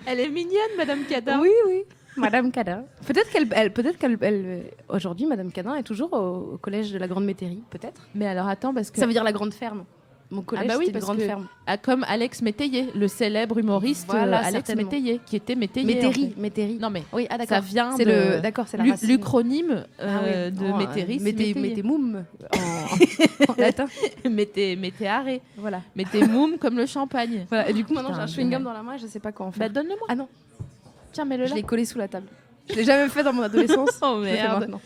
B: Elle est mignonne, Madame Cadin.
C: Oui, oui. Madame Cadin. Peut-être qu'elle aujourd'hui, Madame Cadin est toujours au collège de la Grande Métairie, peut-être.
B: Mais alors attends, parce que...
C: Ça veut dire la Grande Ferme. Mon collège,
B: bah oui,
C: c'était une
B: parce
C: grande
B: que-
C: ferme.
B: comme Alex Métayer, le célèbre humoriste
C: Voilà,
B: Alex
C: certainement.
B: Métayer, qui était Métayer.
C: Métairie,
B: en fait.
C: Métairie.
B: Non mais
C: Oui, ah
B: ça
C: d'accord.
B: vient
C: C'est
B: de...
C: d'accord, c'est la racine.
B: L'acronyme
C: Ah oui.
B: de
C: Oh,
B: Métairie, c'est
C: mettez
B: Métayer.
C: moum en latin.
B: Mettez arrêt.
C: Voilà.
B: Mettez moum comme le champagne.
C: Voilà. Et du coup, maintenant,
B: Putain,
C: j'ai un chewing-gum
B: ouais.
C: dans la main et je sais pas quoi en
B: Bah
C: faire.
B: donne-le-moi.
C: Ah non,
B: Tiens, mets-le
C: je
B: là.
C: l'ai collé sous la table. Je l'ai jamais fait dans mon adolescence.
B: Oh
C: Je le fais
B: merde.
C: maintenant.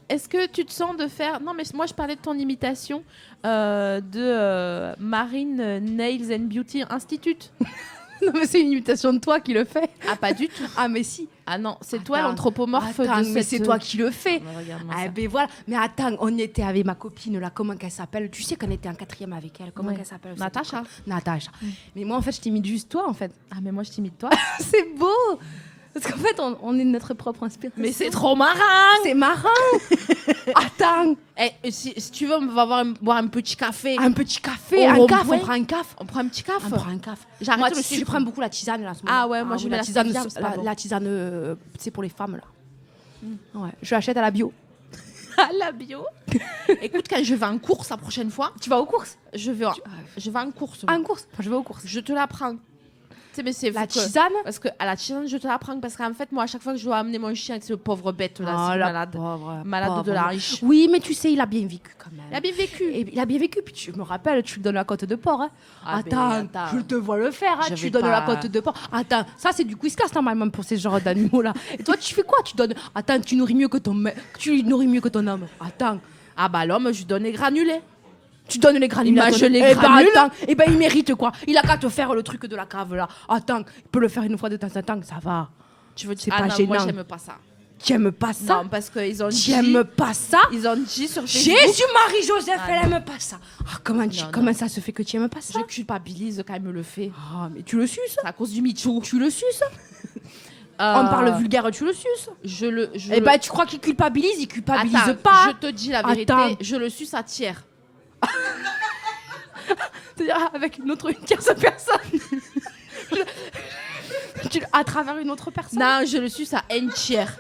B: Est-ce que tu te sens de faire... Non, mais moi, je parlais de ton imitation de Marine Nails and Beauty Institute.
C: Non, mais c'est une imitation de toi qui le fait.
B: Ah, pas du tout.
C: Ah, mais si.
B: Ah non, c'est toi
C: Attends,
B: l'anthropomorphe
C: Attends,
B: de
C: mais
B: cette...
C: c'est toi qui le fais.
B: Oh, regarde-moi
C: Ah
B: ça.
C: ben voilà, mais attends, on était avec ma copine là, comment qu'elle s'appelle? Tu sais qu'on était en 4e avec elle, comment
B: Ouais.
C: qu'elle s'appelle?
B: Natacha.
C: Natacha. Mais moi en fait, je t'imite juste toi en fait.
B: Ah, mais moi, je t'imite toi.
C: C'est beau. Parce qu'en fait, on est notre propre inspiration.
B: Mais c'est trop marrant.
C: C'est marrant. Attends,
B: Si tu veux, on va boire un petit café.
C: un petit café,
B: Au
C: un café,
B: rond-point.
C: on prend un café.
B: On prend un petit café.
C: On prend un café.
B: J'arrête
C: Moi,
B: le
C: tu sais, je
B: sucre.
C: prends beaucoup la tisane là. en ce moment.
B: Ah ouais, moi, je
C: oui,
B: mets
C: la
B: la
C: tisane,
B: stevia, mais c'est pas bon.
C: la tisane, c'est pour les femmes là. Ouais, je l'achète à la bio.
B: À la bio. Écoute, quand je vais en course la prochaine fois,
C: Tu vas aux courses?
B: je vais en course.
C: Ah, en course. Enfin, je vais aux courses.
B: Je te la prends. Tu sais, mais c'est
C: La
B: faut que-
C: tisane?
B: Parce que à la tisane, je te la prends parce qu'en fait, moi, à chaque fois que je dois amener mon chien, c'est le pauvre bête là,
C: Ah,
B: c'est
C: la
B: malade,
C: pauvre,
B: malade
C: pauvre.
B: de la riche.
C: Oui, mais tu sais, il a bien vécu quand même.
B: Il a bien vécu.
C: Et il a bien vécu, puis tu me rappelles, tu lui donnes la côte de porc. Hein.
B: Ah
C: attends,
B: ben,
C: je te vois le faire, hein,
B: Je
C: tu
B: vais
C: donnes la
B: pas-
C: côte de porc. Attends, ça c'est du quiz-cast normalement pour ces genres d'animaux-là. Et toi, tu fais quoi? Tu donnes. Attends, tu nourris mieux que tu nourris mieux que ton homme. Attends,
B: Ah bah l'homme, je lui donne les granulés.
C: tu donnes les granulés. à ton-
B: Imagine les
C: Eh ben,
B: granules.
C: attends, eh ben il mérite quoi? Il a qu'à te faire le truc de la cave là. Attends, il peut le faire une fois de temps en temps, ça va.
B: Tu veux
C: C'est
B: ah
C: pas
B: non,
C: gênant.
B: moi j'aime pas ça.
C: Tu aimes pas ça?
B: Non, parce qu'ils ont dit.
C: J'aime pas ça?
B: Ils ont dit sur Facebook.
C: Jésus-Marie-Joseph,
B: Ah,
C: elle
B: non.
C: aime pas ça. Ah, comment,
B: Non,
C: comment
B: non.
C: ça se fait que tu aimes pas ça?
B: Je culpabilise quand elle me le fait.
C: Ah, mais tu le suces?
B: C'est à cause du MeToo.
C: Tu le suces?
B: Euh,
C: On parle vulgaire, tu le suces?
B: Je
C: Eh ben, tu crois qu'il culpabilise? Il culpabilise
B: Attends,
C: pas.
B: je te dis la vérité,
C: Attends.
B: je le suis à tiers.
C: C'est-à-dire avec une tierce personne. À travers une autre personne.
B: Non, je le suis à un tiers.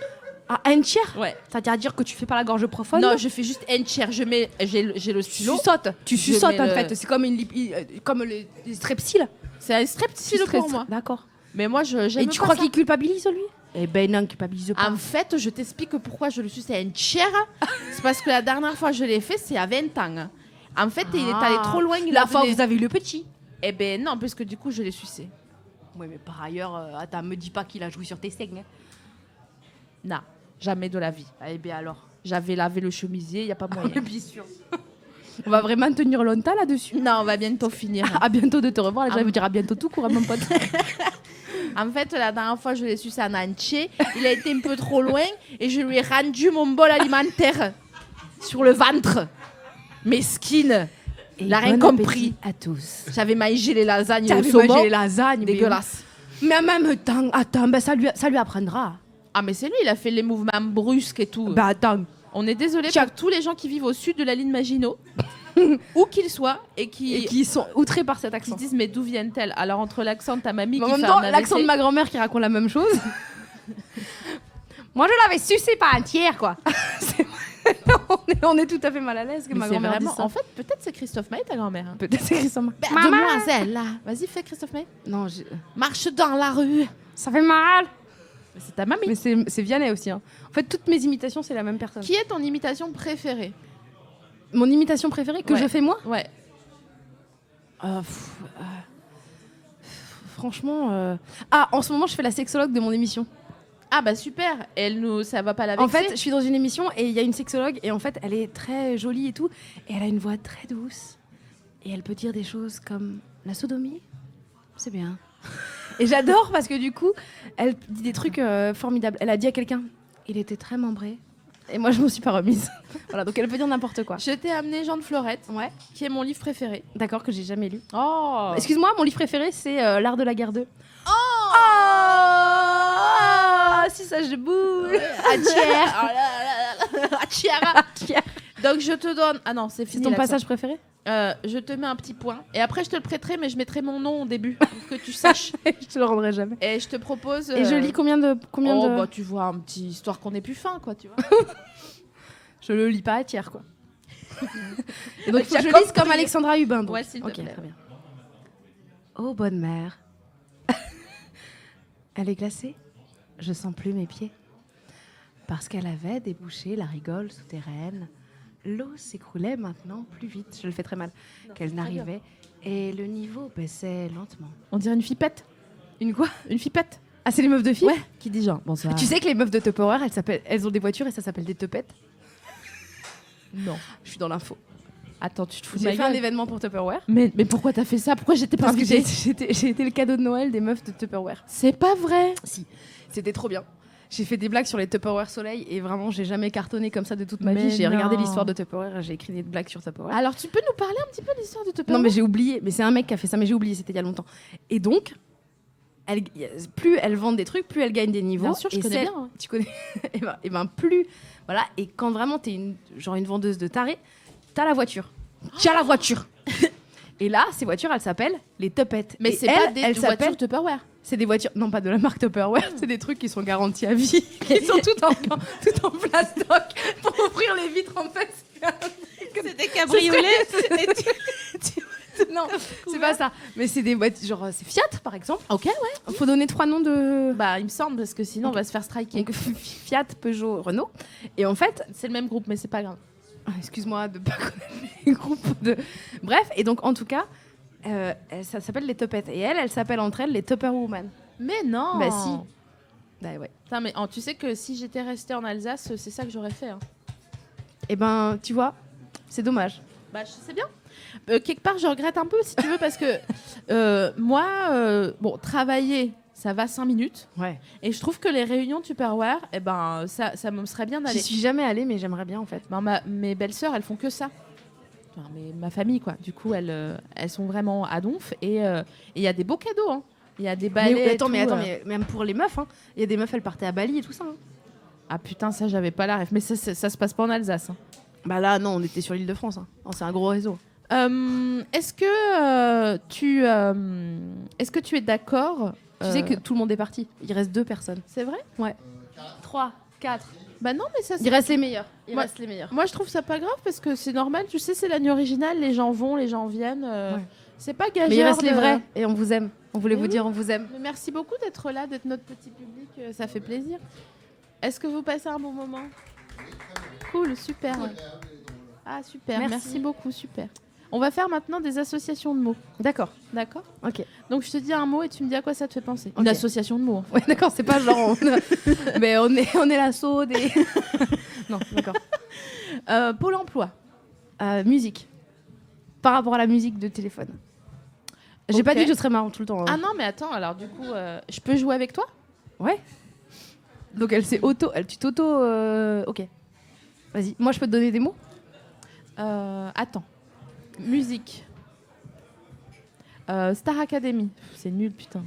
C: À un tiers?
B: Ouais.
C: C'est-à-dire que tu fais pas la gorge profonde?
B: Non, je fais juste un tiers. J'ai le
C: tu
B: stylo.
C: suçotes. Tu
B: Je
C: suçotes
B: mets
C: en
B: le-
C: fait. C'est comme, comme les strepsils.
B: C'est un strepsile pour moi.
C: D'accord.
B: Mais moi, j'aime
C: Et tu
B: pas
C: crois
B: ça.
C: qu'il culpabilise lui? Eh ben non, il culpabilise pas.
B: En fait, je t'explique pourquoi je le suis à un tiers. C'est parce que la dernière fois que je l'ai fait, c'est à 20 ans. En fait, il est allé trop loin. Il
C: La
B: a
C: fois où
B: donné-
C: vous avez eu le petit.
B: Eh ben non, parce que du coup, je l'ai sucé.
C: Oui, mais par ailleurs, attends, me dis pas qu'il a joué sur tes seins. Hein.
B: Non, jamais de la vie.
C: Eh bien alors.
B: J'avais lavé le chemisier, il n'y a pas moyen.
C: Bien sûr. On va vraiment tenir longtemps là-dessus.
B: Non, on va bientôt finir.
C: À bientôt de te revoir. Les gens vont dire à bientôt tout court, hein, mon pote.
B: En fait, la dernière fois, je l'ai sucé en entier. Il a été un peu trop loin et je lui ai rendu mon bol alimentaire sur le ventre. Mesquine. Il a rien
C: bon
B: compris.
C: appétit à tous.
B: J'avais mangé les lasagnes au
C: T'avais
B: saumon.
C: mangé les lasagnes.
B: Dégueulasse.
C: Mais en même temps, attends, ben ça lui apprendra.
B: Ah, mais c'est lui, il a fait les mouvements brusques et tout.
C: Bah attends,
B: On est désolé
C: Tiens.
B: pour tous les gens qui vivent au sud de la ligne Maginot, où qu'ils soient, et
C: qui sont outrés par cet
B: qui
C: accent.
B: se disent mais d'où viennent-elles? Alors entre l'accent de ta mamie
C: Mais en
B: qui
C: même
B: fait
C: temps,
B: un
C: l'accent de
B: AVC,
C: ma grand-mère qui raconte la même chose. Moi, je l'avais sucé pas entière, quoi. on est tout à fait mal à l'aise que
B: mais
C: ma
B: c'est
C: grand-mère dise
B: vraiment...
C: ça.
B: En fait, peut-être c'est Christophe Maé ta grand-mère. Hein.
C: Peut-être c'est Christophe.
B: Demoiselle, là. Vas-y, fais Christophe Maé.
C: Non,
B: Marche dans la rue.
C: ça fait mal.
B: Mais c'est ta mamie.
C: Mais c'est Vianney aussi. Hein. En fait, toutes mes imitations, c'est la même personne.
B: Qui est ton imitation préférée?
C: Mon imitation préférée que
B: Ouais.
C: je fais moi
B: Ouais.
C: Franchement. Ah, en ce moment, je fais la sexologue de mon émission.
B: Ah bah super. Ça va pas la
C: En
B: vexer.
C: fait, je suis dans une émission et il y a une sexologue et en fait, elle est très jolie et tout. Et elle a une voix très douce. Et elle peut dire des choses comme la sodomie. C'est bien. Et j'adore parce que du coup, elle dit des trucs formidables. Elle a dit à quelqu'un, il était très membré. Et moi, je m'en suis pas remise. Voilà, donc elle peut dire n'importe quoi.
B: Je t'ai amené Jean de Florette,
C: Ouais,
B: qui est mon livre préféré.
C: d'accord, que j'ai jamais lu.
B: Oh.
C: Excuse-moi, mon livre préféré, c'est L'Art de la guerre 2. Oh, si ça, je boule.
B: Donc je te donne. Ah non, c'est
C: C'est
B: fini.
C: ton
B: l'accent.
C: passage préféré?
B: Je te mets un petit point. Et après, je te le prêterai, mais je mettrai mon nom au début, pour que tu saches.
C: Je te le rendrai jamais.
B: Et je te propose.
C: Et je lis combien de...
B: Bah, tu vois, un petit histoire qu'on ait plus faim, quoi, tu vois.
C: Je le lis pas à tiers, quoi. Et donc, faut que je
B: Jacob
C: lise comme
B: Prier.
C: Alexandra Hubin. Donc.
B: Ouais, s'il te
C: Ok,
B: plaît.
C: très bien. Oh, bonne mère. Elle est glacée. Je sens plus mes pieds. Parce qu'elle avait débouché la rigole souterraine. L'eau s'écroulait maintenant plus vite. Je le fais très mal. Qu'elle n'arrivait. Et le niveau baissait lentement.
B: On dirait une fipette.
C: Une quoi?
B: Une fipette.
C: Ah, c'est les meufs de filles?
B: Ouais. Qui dit genre. Bonsoir.
C: Tu sais que les meufs de Tupperware, elles ont des voitures et ça s'appelle des teupettes?
B: Non.
C: Je suis dans l'info.
B: Attends, tu te fous de
C: J'ai
B: ma
C: fait un
B: gueule.
C: événement pour Tupperware.
B: Mais pourquoi t'as fait ça? Pourquoi j'étais pas
C: Parce que
B: invitée?
C: j'ai été le cadeau de Noël des meufs de Tupperware.
B: C'est pas vrai.
C: Si, c'était trop bien. J'ai fait des blagues sur les Tupperware Soleil et vraiment, j'ai jamais cartonné comme ça de toute ma
B: Mais
C: vie. J'ai regardé
B: non.
C: l'histoire de Tupperware et j'ai écrit des blagues sur Tupperware.
B: Alors, tu peux nous parler un petit peu de l'histoire de Tupperware?
C: Non, mais j'ai oublié. Mais c'est un mec qui a fait ça, mais j'ai oublié, c'était il y a longtemps. Et donc, plus elles vendent des trucs, plus elles gagnent des niveaux.
B: Bien sûr, je
C: Et
B: connais
C: celles-
B: bien, ouais.
C: Tu connais et ben plus. Voilà. Et quand vraiment t'es une vendeuse de taré, t'as la voiture. Tu as la voiture. Et là, ces voitures, elles s'appellent les Tupettes.
B: Mais
C: Et
B: c'est
C: elles,
B: pas des
C: elles
B: voitures
C: s'appellent.
B: Tupperware.
C: C'est des voitures, non pas de la marque Tupperware, c'est des trucs qui sont garantis à vie, qui sont tout en plastoc pour ouvrir les vitres en fait.
B: C'est des cabriolets.
C: Non, c'est pas ça. Mais c'est des voitures, genre c'est Fiat par exemple.
B: Ok, ouais.
C: Faut donner 3 noms de.
B: Bah, il me semble, parce que sinon, on va se faire striker.
C: Donc Fiat, Peugeot, Renault. Et en fait,
B: C'est le même groupe, mais c'est pas grave.
C: excuse-moi de pas connaître les groupes de. Bref, et donc en tout cas, ça s'appelle les Tupettes. Et elles s'appellent entre elles les Tupperwoman.
B: Mais non.
C: Bah si. Bah ouais.
B: Putain, mais tu sais que si j'étais restée en Alsace, c'est ça que j'aurais fait. Hein.
C: Et ben, tu vois, c'est dommage.
B: Bah, je sais bien. Quelque part, je regrette un peu, si tu veux, parce que moi, bon, travailler, ça va 5 minutes.
C: Ouais.
B: Et je trouve que les réunions Tupperware, eh ben, ça me serait bien d'aller.
C: J'y suis jamais allée, mais j'aimerais bien en fait.
B: Ben, mes belles-sœurs, elles font que ça. Enfin, ma famille, quoi. Du coup, elles sont vraiment à donf. Et il y a des beaux cadeaux. Hein. Il y a des balais.
C: Mais attends,
B: tout,
C: mais même pour les meufs, il y a des meufs, elles partaient à Bali et tout ça. Hein.
B: Ah putain, ça, j'avais pas la ref. Mais ça se passe pas en Alsace. Hein.
C: Bah là, non, on était sur l'île de France. Hein. Oh, c'est un gros réseau.
B: Est-ce que tu es d'accord?
C: Tu sais que tout le monde est parti. Il reste 2 personnes.
B: C'est vrai?
C: 3, 4.
B: Bah non, mais ça.
C: Il reste les meilleurs. Il
B: Moi-
C: reste les meilleurs.
B: Moi, je trouve ça pas grave parce que c'est normal. Tu sais, c'est l'année originale. Les gens vont, les gens viennent.
C: Ouais.
B: C'est pas gageur.
C: Mais il reste les
B: de-
C: vrais. Et on vous aime. On voulait
B: Mais
C: vous
B: oui.
C: dire on vous aime.
B: Mais merci beaucoup d'être là, d'être notre petit public. Ça fait plaisir. Est-ce que vous passez un bon moment? Cool, super. Ah super.
C: Merci.
B: Merci beaucoup, super. On va faire maintenant des associations de mots.
C: D'accord.
B: D'accord?
C: Ok.
B: Donc je te dis un mot et tu me dis à quoi ça te fait penser.
C: Ok.
B: Une association de mots. Enfin.
C: Ouais, d'accord, c'est pas genre. Mais on est l'assaut des. Non, d'accord.
B: Pôle emploi.
C: Musique. Par rapport à la musique de téléphone. J'ai
B: Ok.
C: pas dit que je serais marrant tout le temps. hein.
B: Ah non, mais attends, alors du coup, je peux jouer avec toi?
C: Ouais. Donc elle s'est tu t'auto. Ok. Vas-y. Moi, je peux te donner des mots.
B: Attends. Musique. Star Academy. C'est nul, putain.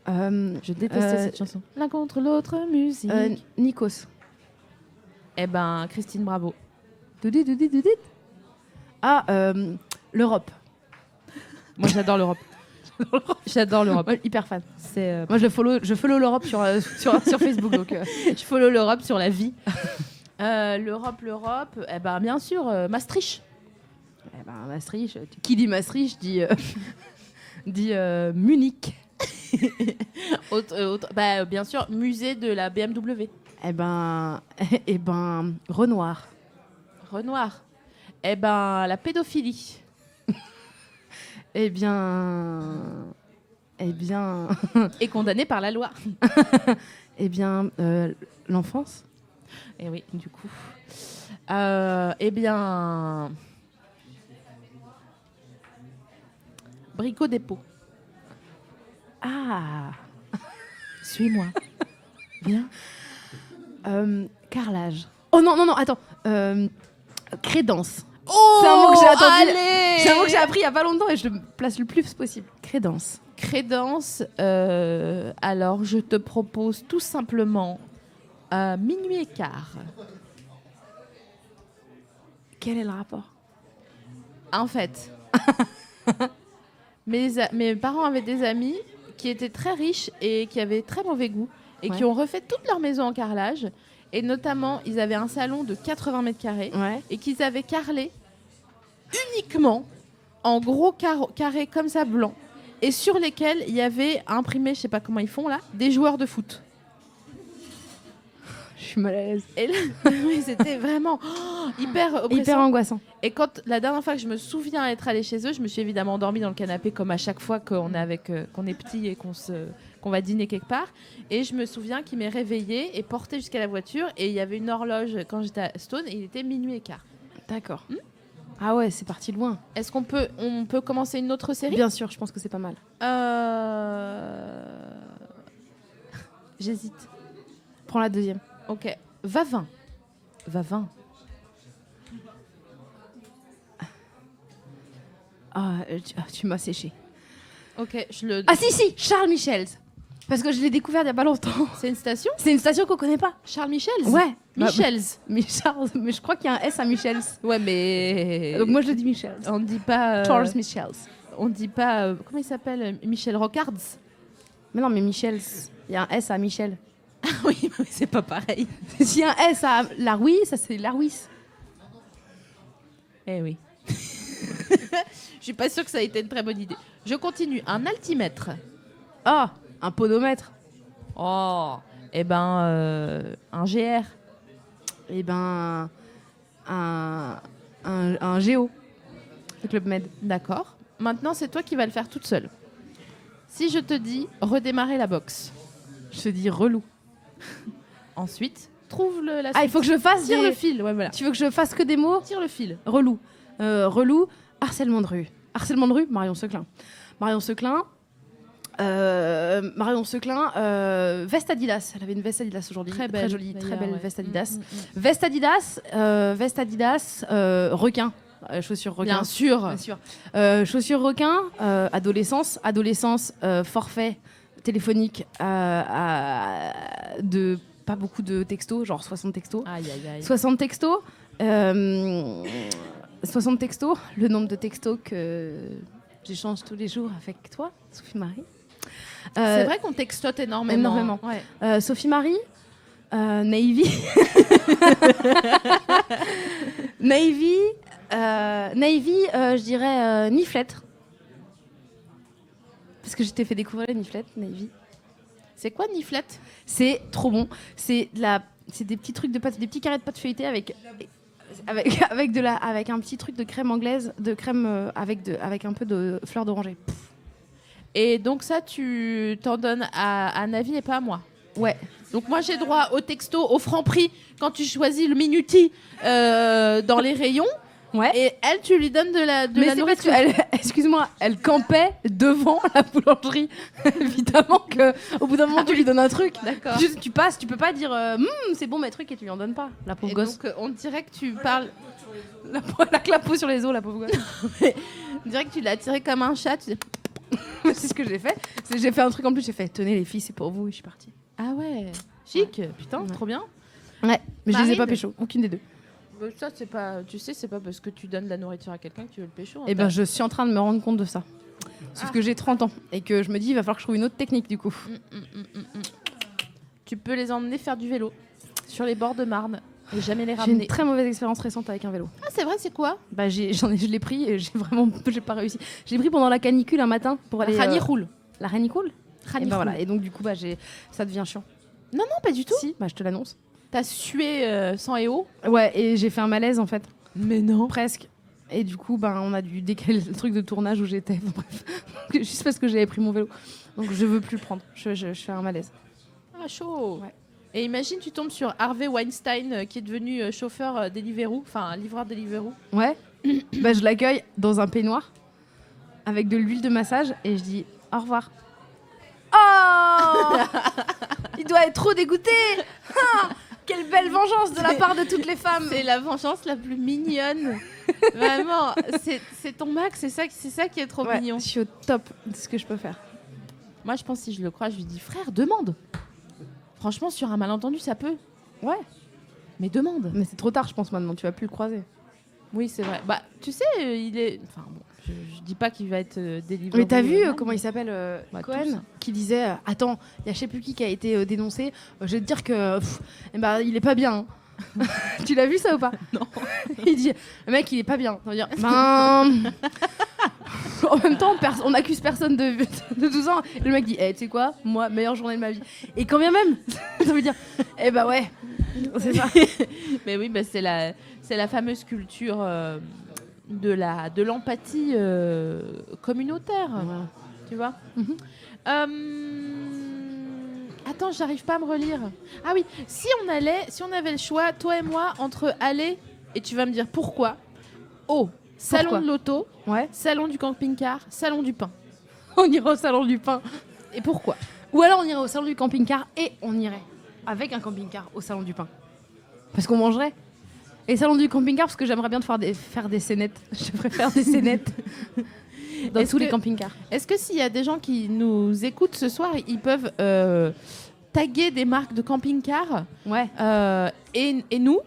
B: Je détestais cette chanson. L'un contre l'autre, musique.
C: Nikos.
B: Eh ben, Christine Bravo.
C: Doudit. Ah, l'Europe.
B: Moi, j'adore l'Europe. J'adore l'Europe.
C: Ouais, hyper fan.
B: C'est,
C: Moi, je follow l'Europe sur Facebook. Donc,
B: je follow l'Europe sur la vie. L'Europe, eh ben, bien sûr, Maastricht.
C: eh ben, Maastricht. Qui dit Maastricht dit Munich.
B: Bah, bien sûr, musée de la BMW.
C: Eh ben, Renoir.
B: Renoir. Eh ben, la pédophilie.
C: Eh bien,
B: Est condamnée par la loi.
C: L'enfance.
B: Et oui, du coup. Eh bien. Brico-dépôt.
C: Ah,
B: Suis-moi. Bien.
C: carrelage. Oh non, attends. Crédence.
B: Oh,
C: C'est un mot que j'ai attendu.
B: allez.
C: C'est un mot que j'ai appris il y a pas longtemps et je le place le plus possible. Crédence.
B: Crédence. Alors, je te propose tout simplement minuit et quart.
C: Quel est le rapport?
B: En fait, mes parents avaient des amis qui étaient très riches et qui avaient très mauvais goût et qui ont refait toute leur maison en carrelage. Et notamment, ils avaient un salon de 80 mètres carrés
C: Ouais.
B: et qu'ils avaient carrelé uniquement en gros carrés comme ça blancs et sur lesquels il y avait imprimé, je sais pas comment ils font là, des joueurs de foot.
C: Je suis mal à l'aise.
B: Et là, oui, c'était vraiment hyper oppressant.
C: Hyper angoissant.
B: Et quand la dernière fois que je me souviens être allée chez eux, je me suis évidemment endormie dans le canapé comme à chaque fois qu'on est qu'on est petit et qu'on va dîner quelque part. Et je me souviens qu'il m'est réveillée et porté jusqu'à la voiture. Et il y avait une horloge quand j'étais à Stone et il était minuit et quart.
C: D'accord. Ah ouais, c'est parti loin.
B: Est-ce qu'on peut commencer une autre série?
C: Bien sûr, je pense que c'est pas mal.
B: J'hésite.
C: Prends la deuxième.
B: Ok. Vavin.
C: Ah, tu m'as séché.
B: Ok, je le.
C: Ah si, Charles Michels. Parce que je l'ai découvert il y a pas longtemps.
B: C'est une station?
C: C'est une station qu'on connaît pas.
B: Charles Michels?
C: Ouais.
B: Michels.
C: Mais Charles, mais je crois qu'il y a un S à Michels.
B: Ouais, mais.
C: Donc moi je le dis Michels.
B: On ne dit pas.
C: Charles Michels.
B: On dit pas. Comment il s'appelle? Michel Rocards?
C: Mais non, mais Michels, il y a un S à Michel.
B: Oui, mais c'est pas pareil.
C: S'il y a un S à Larouis, ça c'est Larouis.
B: Eh oui. Je suis pas sûre que ça a été une très bonne idée. Je continue. Un altimètre.
C: Ah, un podomètre.
B: Oh. Eh ben, un GR.
C: Eh ben, un géo. Le Club Med.
B: D'accord. Maintenant, c'est toi qui vas le faire toute seule. Si je te dis redémarrer la boxe.
C: Je te dis relou.
B: Ensuite, trouve la
C: Ah, il faut que je fasse
B: Tire
C: des...
B: le fil. Ouais, voilà.
C: Tu veux que je fasse que des mots?
B: Tire le fil.
C: Relou. Relou, harcèlement de rue. Harcèlement de rue, Marion Seclin. Marion Seclin, veste Adidas. Elle avait une veste Adidas aujourd'hui.
B: Très belle,
C: jolie, très
B: d'ailleurs,
C: belle
B: ouais.
C: veste Adidas. Veste Adidas, requin. Chaussures requin.
B: Bien sûr.
C: Bien sûr. Chaussures requin, adolescence, forfait téléphonique de pas beaucoup de textos, genre 60 textos.
B: Aïe, aïe, aïe.
C: 60 textos. 60 textos, le nombre de textos que j'échange tous les jours avec toi, Sophie Marie.
B: C'est vrai qu'on textote énormément.
C: Énormément.
B: Ouais.
C: Sophie Marie, Navy. Navy, je dirais Niflette. Parce que je t'ai fait découvrir les Niflettes, Navy.
B: C'est quoi Niflette?
C: C'est trop bon. C'est des petits trucs de pâte, des petits carrés de pâte feuilletée avec un petit truc de crème anglaise, de crème avec un peu de fleur d'oranger.
B: Et donc ça, tu t'en donnes à Navi et pas à moi.
C: Ouais.
B: Donc moi, j'ai droit au texto, au franc prix, quand tu choisis le minuti dans les rayons.
C: Ouais.
B: Et elle, tu lui donnes de la nourriture.
C: Excuse-moi, elle campait devant la boulangerie. Évidemment que au bout d'un moment, tu lui donnes un truc.
B: D'accord.
C: Juste, tu passes, tu peux pas dire c'est bon mes trucs et tu lui en donnes pas. La pauvre
B: Et
C: gosse.
B: donc, on dirait que tu parles...
C: La clapeau sur les os, la pauvre gosse.
B: On dirait que tu l'as tiré comme un chat. Tu dis...
C: C'est ce que j'ai fait. J'ai fait un truc en plus, j'ai fait tenez les filles, c'est pour vous et je suis partie.
B: Ah ouais, chic. Putain,
C: Ouais.
B: trop bien.
C: Ouais. Mais je les ai pas
B: Marine
C: pécho, aucune des deux.
B: Ça, c'est pas, tu sais, c'est pas parce que tu donnes de la nourriture à quelqu'un que tu veux le pécho.
C: Et ben je suis en train de me rendre compte de ça. Sauf que j'ai 30 ans et que je me dis il va falloir que je trouve une autre technique du coup.
B: Tu peux les emmener faire du vélo sur les bords de Marne et jamais les
C: J'ai
B: ramener.
C: une très mauvaise expérience récente avec un vélo.
B: Ah, c'est vrai, c'est quoi?
C: Bah je l'ai pris et j'ai pas réussi. Je l'ai pris pendant la canicule un matin pour aller.
B: Rani roule.
C: La Ranicool.
B: Rani
C: Et ben
B: roule.
C: voilà. Et donc du coup ça devient chiant.
B: Non, pas du tout.
C: Si, bah je te l'annonce.
B: T'as sué sang et eau.
C: Ouais, et j'ai fait un malaise en fait.
B: Mais non.
C: Presque. Et du coup, ben, on a dû décaler le truc de tournage où j'étais. Enfin, bref. Juste parce que j'avais pris mon vélo. Donc je veux plus le prendre. Je fais un malaise.
B: Ah, chaud.
C: Ouais.
B: Et imagine, tu tombes sur Harvey Weinstein qui est devenu chauffeur Deliveroo, enfin livreur Deliveroo.
C: Ouais. Bah, je l'accueille dans un peignoir avec de l'huile de massage et je dis au revoir. Oh il doit être trop dégoûté. Ah, quelle belle vengeance de la part de toutes les femmes.
B: C'est la vengeance la plus mignonne. Vraiment, c'est ton max, c'est ça qui est trop
C: Ouais,
B: mignon.
C: je suis au top de ce que je peux faire.
B: Moi, je pense que si je le crois, je lui dis frère, demande. Franchement, sur un malentendu, ça peut.
C: Ouais.
B: Mais demande.
C: Mais c'est trop tard, je pense maintenant. Tu vas plus le croiser.
B: Oui, c'est vrai. Bah, tu sais, il est. Enfin bon, je dis pas qu'il va être délivré.
C: Mais t'as vu comment il s'appelle
B: Bah, tous.
C: Cohen qui disait attends, il y a je sais plus qui a été dénoncé. Je vais te dire que eh ben, il est pas bien. Hein. Tu l'as vu ça ou pas?
B: Non.
C: Il dit le mec il est pas bien. Ça veut dire ben en même temps on accuse personne de 12 ans. Et le mec dit tu sais quoi, moi meilleure journée de ma vie. Et quand bien même ça veut dire eh ben ouais c'est ça.
B: Mais oui, bah, c'est la fameuse culture de l'empathie communautaire. Tu vois. Attends, j'arrive pas à me relire. Ah oui, si on avait le choix, toi et moi, entre aller, et tu vas me dire pourquoi, au salon
C: Pourquoi
B: de l'auto,
C: Ouais.
B: salon du camping-car, salon du pain.
C: On irait au salon du pain.
B: Et pourquoi?
C: Ou alors on irait au salon du camping-car et on irait avec un camping-car au salon du pain. Parce qu'on mangerait. Et salon du camping-car parce que j'aimerais bien faire des scénettes. Je préfère des scénettes dans
B: Est-ce
C: tous les
B: que-
C: camping-cars.
B: Est-ce que s'il y a des gens qui nous écoutent ce soir, ils peuvent taguer des marques de camping-car
C: Ouais.
B: et nous,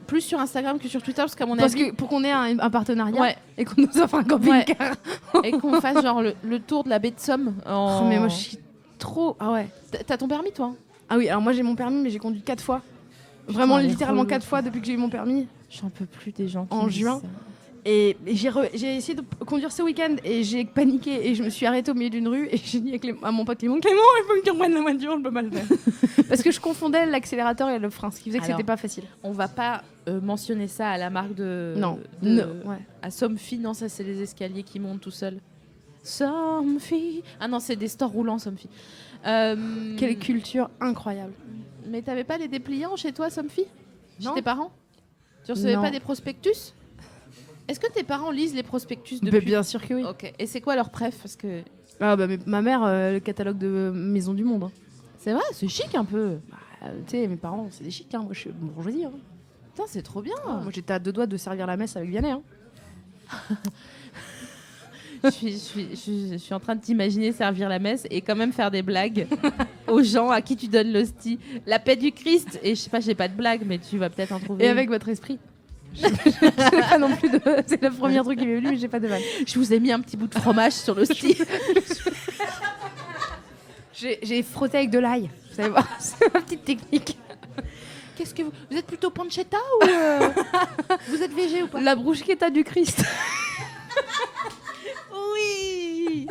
B: plus sur Instagram que sur Twitter, parce qu'à mon
C: Parce
B: avis,
C: que pour qu'on ait un partenariat
B: Ouais.
C: et qu'on nous offre un camping-car.
B: et qu'on fasse genre le tour de la baie de Somme.
C: Oh, mais moi je suis trop. Ah ouais.
B: T'as ton permis, toi?
C: Ah oui, alors moi j'ai mon permis mais j'ai conduit 4 fois. Vraiment
B: elle est
C: littéralement
B: relou.
C: 4 fois depuis que j'ai eu mon permis.
B: J'en peux plus des gens qui
C: En
B: me disent
C: juin.
B: ça.
C: Et j'ai essayé de conduire ce week-end et j'ai paniqué et je me suis arrêtée au milieu d'une rue et j'ai dit à mon pote Clément, il faut que tu reprennes la voiture, je peux pas le faire. Parce que je confondais l'accélérateur et le frein, ce qui faisait que
B: Alors,
C: c'était pas facile.
B: On va pas mentionner ça à la marque de.
C: Non,
B: de-
C: non, ouais.
B: À Somfy, non, ça c'est les escaliers qui montent tout seuls. Somfy. Ah non, c'est des stores roulants, Somfy.
C: Quelle culture incroyable.
B: Mais t'avais pas les dépliants chez toi, Somfy? Chez
C: Non.
B: tes parents? Tu recevais
C: Non.
B: pas des prospectus? Est-ce que tes parents lisent les prospectus
C: Mais
B: depuis?
C: bien sûr que oui.
B: Ok. Et c'est quoi leur préf? Parce que
C: Ah bah mais ma mère, le catalogue de Maison du Monde. Hein.
B: c'est vrai, c'est chic un peu.
C: Tu sais, mes parents, c'est des chics. Hein. Moi, je suis bourgeoisie. Hein.
B: Putain, c'est trop bien.
C: Moi, j'étais à 2 doigts de servir la messe avec Vianney. Hein.
B: Je suis en train de t'imaginer servir la messe et quand même faire des blagues aux gens à qui tu donnes l'hostie. La paix du Christ. Et je sais pas, j'ai pas de blague, mais tu vas peut-être en trouver.
C: Et
B: une.
C: avec votre esprit. Je sais pas non plus de... C'est le premier truc qui m'est venu, mais j'ai pas de vanne.
B: Je vous ai mis un petit bout de fromage sur l'hostie.
C: J'ai frotté avec de l'ail. Vous savez voir, c'est ma petite technique.
B: Qu'est-ce que vous êtes plutôt pancetta ou vous êtes végé ou pas?
C: La bruschetta du Christ.
B: Oui.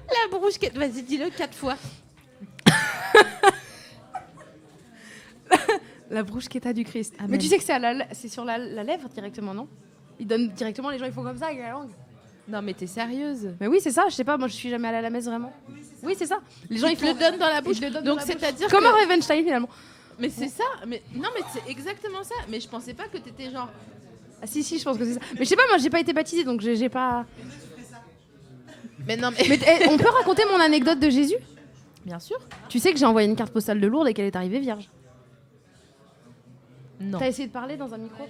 B: La bruschetta. Vas-y, dis-le 4 fois.
C: La bruschetta du Christ.
B: Amen.
C: Mais tu sais que c'est sur la lèvre directement, non? Ils donnent directement, les gens ils font comme ça avec la langue.
B: Non, mais t'es sérieuse?
C: Mais oui, c'est ça, je sais pas, moi je suis jamais allée à la messe vraiment. Oui, c'est ça. Les gens
B: Ils te le donnent dans la bouche.
C: Ils te le donnent dans
B: Donc
C: la bouche.
B: c'est-à-dire
C: Comme
B: que...
C: un Ravenstein finalement.
B: Mais c'est ça. Mais non, mais c'est exactement ça. Mais je pensais pas que t'étais genre.
C: Ah si, je pense que c'est ça. Mais je sais pas, moi j'ai pas été baptisée donc j'ai pas.
B: Mais non, mais.
C: Mais on peut raconter mon anecdote de Jésus?
B: Bien sûr.
C: Tu sais que j'ai envoyé une carte postale de Lourdes et qu'elle est arrivée vierge.
B: Non.
C: T'as essayé de parler dans un micro?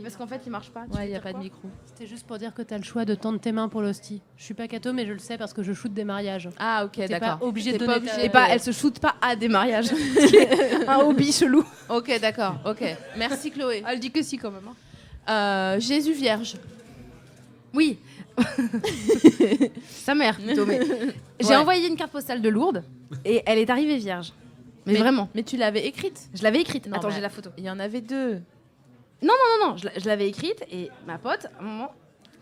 C: Parce qu'en fait, il marche pas.
B: Ouais, il n'y a pas de micro.
E: C'était juste pour dire que tu as le choix de tendre tes mains pour l'hostie. Je suis pas catho, mais je le sais parce que je shoot des mariages.
B: Ah, ok,
E: T'es
B: d'accord.
E: pas obligé de
B: T'es
E: donner
B: pas
E: ta-
B: obligé
C: Et pas, elle se shoot pas à des mariages. Un hobby chelou.
B: Ok, d'accord. Ok. Merci, Chloé.
C: Elle dit que si, quand même. Hein.
B: Jésus Vierge.
C: Oui. Sa mère, plutôt. Mais... J'ai
B: Ouais.
C: envoyé une carte postale de Lourdes et elle est arrivée vierge. Mais vraiment.
B: Mais tu l'avais écrite.
C: Je l'avais écrite.
B: Non,
C: Attends,
B: mais-
C: j'ai la photo.
B: Il y en avait 2.
C: Non, je l'avais écrite et ma pote, à un moment,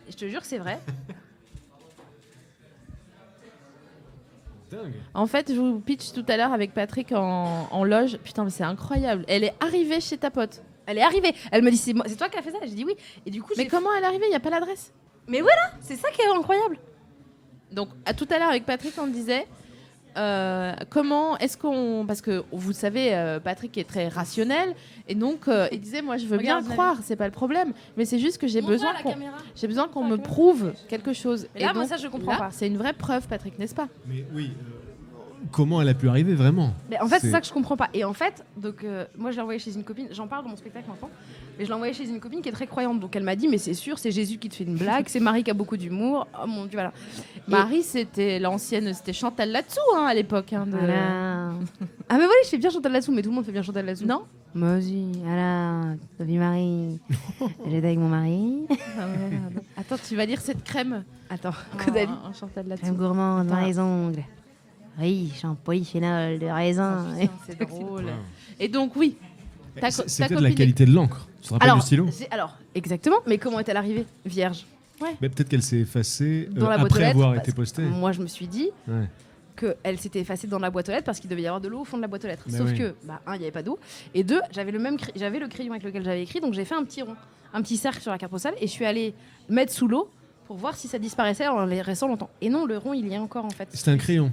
C: je te jure que c'est vrai.
F: Dingue.
B: En fait, je vous pitch tout à l'heure avec Patrick en loge. Putain, mais c'est incroyable. Elle est arrivée chez ta pote.
C: Elle est arrivée. Elle me dit c'est toi qui as fait ça. J'ai dit oui. Et du coup,
B: Mais
C: j'ai
B: comment elle est arrivée? Il n'y a pas l'adresse.
C: Mais voilà, c'est ça qui est incroyable.
B: Donc, à tout à l'heure avec Patrick, on disait comment est-ce qu'on. Parce que vous savez, Patrick est très rationnel. Et donc, il disait moi, je veux
C: Regarde,
B: bien croire, c'est pas le problème. Mais c'est juste que j'ai besoin
C: la
B: qu'on.
C: caméra.
B: J'ai besoin qu'on
C: La
B: me
C: caméra.
B: prouve quelque chose.
C: Et là, moi,
B: donc,
C: ça, je comprends
B: là,
C: pas.
B: C'est une vraie preuve, Patrick, n'est-ce pas?
F: Mais oui, comment elle a pu arriver vraiment?
C: Mais en fait, c'est
F: C'est-
C: ça que je comprends pas. Et en fait, donc moi, je l'ai envoyé chez une copine. J'en parle dans mon spectacle maintenant. Mais je l'ai envoyé chez une copine qui est très croyante. Donc elle m'a dit, mais c'est sûr, c'est Jésus qui te fait une blague. C'est Marie qui a beaucoup d'humour. Oh mon Dieu, voilà.
B: Marie, c'était l'ancienne, c'était Chantal là-dessous à l'époque. Hein, de-
C: Voilà. Ah mais voilà, je fais bien Chantal Latsou, mais tout le monde fait bien Chantal Latsou.
B: Non.
C: Moi aussi. Alors, Sophie Marie. J'étais avec mon mari.
B: Attends, tu vas lire cette crème.
C: Attends,
B: en-
C: Caudalie.
B: en Chantal là-dessous.
C: Crème gourmande dans
B: Attends.
C: les ongles. Riche en polyphénol de raisin.
B: C'est drôle. Et donc, oui. Ta co-
F: C'est
B: ta
F: peut-être la
B: copine
F: qualité de l'encre. Tu te rappelles du stylo?
C: Exactement. Mais comment est-elle arrivée vierge?
F: Mais peut-être qu'elle s'est effacée
C: Dans la boîte aux
F: après
C: lettres,
F: avoir
C: parce
F: été postée.
C: Moi, je me suis dit
F: Ouais.
C: qu'elle s'était effacée dans la boîte aux lettres parce qu'il devait y avoir de l'eau au fond de la boîte aux lettres.
F: Bah
C: Sauf
F: oui.
C: que, un, il n'y avait pas d'eau. Et deux, j'avais le crayon avec lequel j'avais écrit. Donc j'ai fait un petit rond, un petit cercle sur la carte postale. Et je suis allée mettre sous l'eau pour voir si ça disparaissait en les restant longtemps. Et non, le rond, il y est encore en fait.
F: C'était un crayon.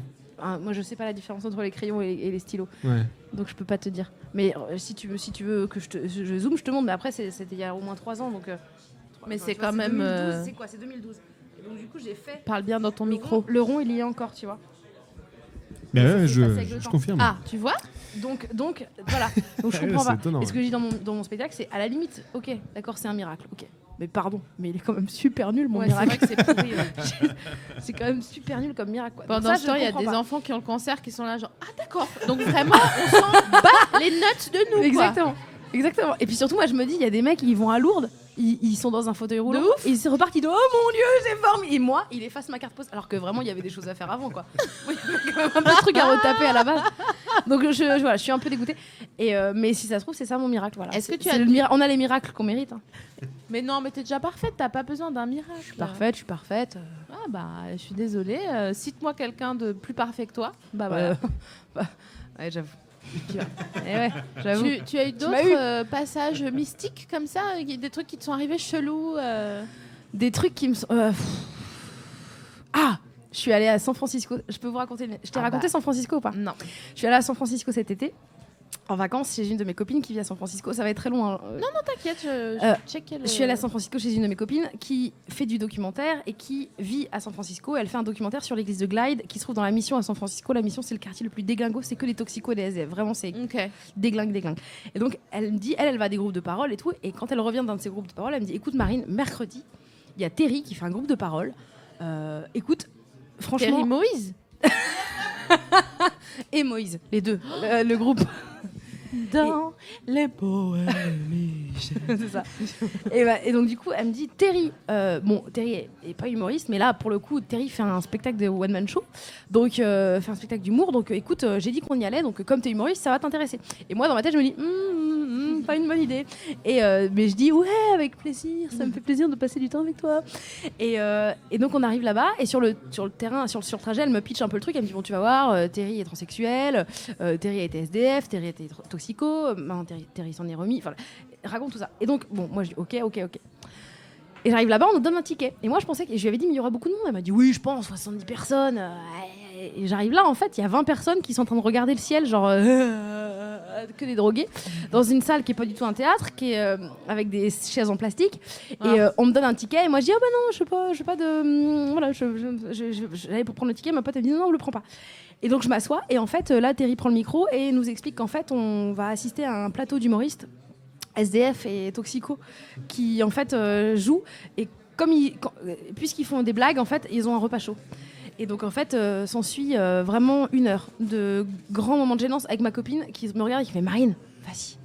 C: Moi, je sais pas la différence entre les crayons et les stylos.
F: Ouais.
C: Donc je peux pas te dire. Mais si tu veux que je zoome, je te montre. Mais après, c'était il y a au moins 3 ans. Donc,
B: Mais
C: enfin,
B: c'est
C: tu vois,
B: quand même,
C: 2012, c'est quoi? C'est 2012. Et donc du coup, j'ai fait.
B: Parle bien dans ton micro.
C: Le rond, il y est encore, tu vois.
F: Mais
C: ça
F: ouais,
C: s'est passé avec le
F: je
C: temps.
F: confirme.
B: Ah, tu vois?
C: Donc voilà. Donc je
F: Ouais,
C: comprends
F: c'est
C: pas.
F: étonnant,
C: Et ce que je dis dans mon spectacle, c'est à la limite, ok, d'accord, c'est un miracle, ok. Mais pardon, mais il est quand même super nul mon
B: Ouais, c'est
C: miracle.
B: vrai que c'est pourri. Ouais.
C: C'est quand même super nul comme miracle. Quoi. Donc
B: Pendant
C: ça,
B: ce
C: je
B: temps, il y a
C: comprends
B: des
C: pas.
B: enfants qui ont le cancer qui sont là, genre, ah d'accord. Donc vraiment, on s'en bat les notes de nous.
C: Exactement. Exactement. Et puis surtout, moi, je me dis, il y a des mecs, ils vont à Lourdes, ils sont dans un fauteuil roulant,
B: ouf.
C: et ils se repartent, ils disent, oh mon Dieu, c'est formidable. Et moi, il efface ma carte postale, alors que vraiment, il y avait des choses à faire avant, quoi. Oui, il y avait quand même un peu de trucs à retaper à la base. Donc voilà, je suis un peu dégoûtée. Mais si ça se trouve, c'est ça mon miracle. Voilà.
B: Est-ce que tu
C: C'est
B: as
C: le on a les miracles qu'on mérite. Hein.
B: Mais non, mais t'es déjà parfaite, t'as pas besoin d'un miracle.
C: Je suis parfaite.
B: Ah bah, je suis désolée. Cite-moi quelqu'un de plus parfait que toi. Bah voilà.
C: Ouais, j'avoue. Eh ouais, j'avoue.
B: Tu as eu
C: m'as
B: d'autres
C: eu.
B: passages mystiques comme ça, des trucs qui te sont arrivés chelous.
C: Des trucs qui me sont. Ah, je suis allée à San Francisco. Je peux vous raconter. Je t'ai
B: Ah
C: raconté
B: bah.
C: San Francisco ou pas?
B: Non.
C: Je suis allée à San Francisco cet été. En vacances chez une de mes copines qui vit à San Francisco. Ça va être très long. Hein.
B: T'inquiète, je checkais le.
C: Je suis allée à San Francisco chez une de mes copines qui fait du documentaire et qui vit à San Francisco. Elle fait un documentaire sur l'église de Glide qui se trouve dans la Mission à San Francisco. La Mission, c'est le quartier le plus déglingo. C'est que les toxicos et les SDF. Vraiment, c'est
B: Ok.
C: déglingue. Et donc, elle me dit, elle va à des groupes de parole et tout. Et quand elle revient d'un de ces groupes de parole, elle me dit, écoute Marine, mercredi, il y a Terry qui fait un groupe de parole. Écoute, franchement...
B: Terry Moïse.
C: Et Moïse, les deux, le groupe.
B: Dans les poèmes.
C: C'est ça. Et donc du coup, elle me dit Terry. Terry est pas humoriste, mais là pour le coup, Terry fait un spectacle de one man show, donc fait un spectacle d'humour. Donc écoute, j'ai dit qu'on y allait, donc comme t'es humoriste, ça va t'intéresser. Et moi dans ma tête, je me dis pas une bonne idée. Mais je dis ouais, avec plaisir, ça me fait plaisir de passer du temps avec toi. Et donc on arrive là-bas et sur le terrain, sur le trajet, elle me pitch un peu le truc. Elle me dit bon, tu vas voir, Terry est transsexuel, Terry a été SDF, Terry a été toxico, Terry s'en est remis. Enfin, raconte tout ça. Et donc, bon, moi je dis ok. Et j'arrive là-bas, on nous donne un ticket. Et moi je pensais que je lui avais dit, mais il y aura beaucoup de monde. Elle m'a dit, oui, je pense, 70 personnes. Et j'arrive là, en fait, il y a 20 personnes qui sont en train de regarder le ciel, genre que des drogués, dans une salle qui est pas du tout un théâtre, qui est avec des chaises en plastique. Et on me donne un ticket. Et moi je dis, oh bah non, je sais pas de. Voilà, j'allais pour prendre le ticket. Ma pote elle me dit, non, on le prend pas. Et donc je m'assois. Et en fait, là, Terry prend le micro et nous explique qu'en fait, on va assister à un plateau d'humoristes SDF et toxico qui en fait jouent et puisqu'ils font des blagues en fait ils ont un repas chaud et donc en fait s'ensuit vraiment 1 heure de grands moments de gênance avec ma copine qui me regarde et qui fait Marine vas-y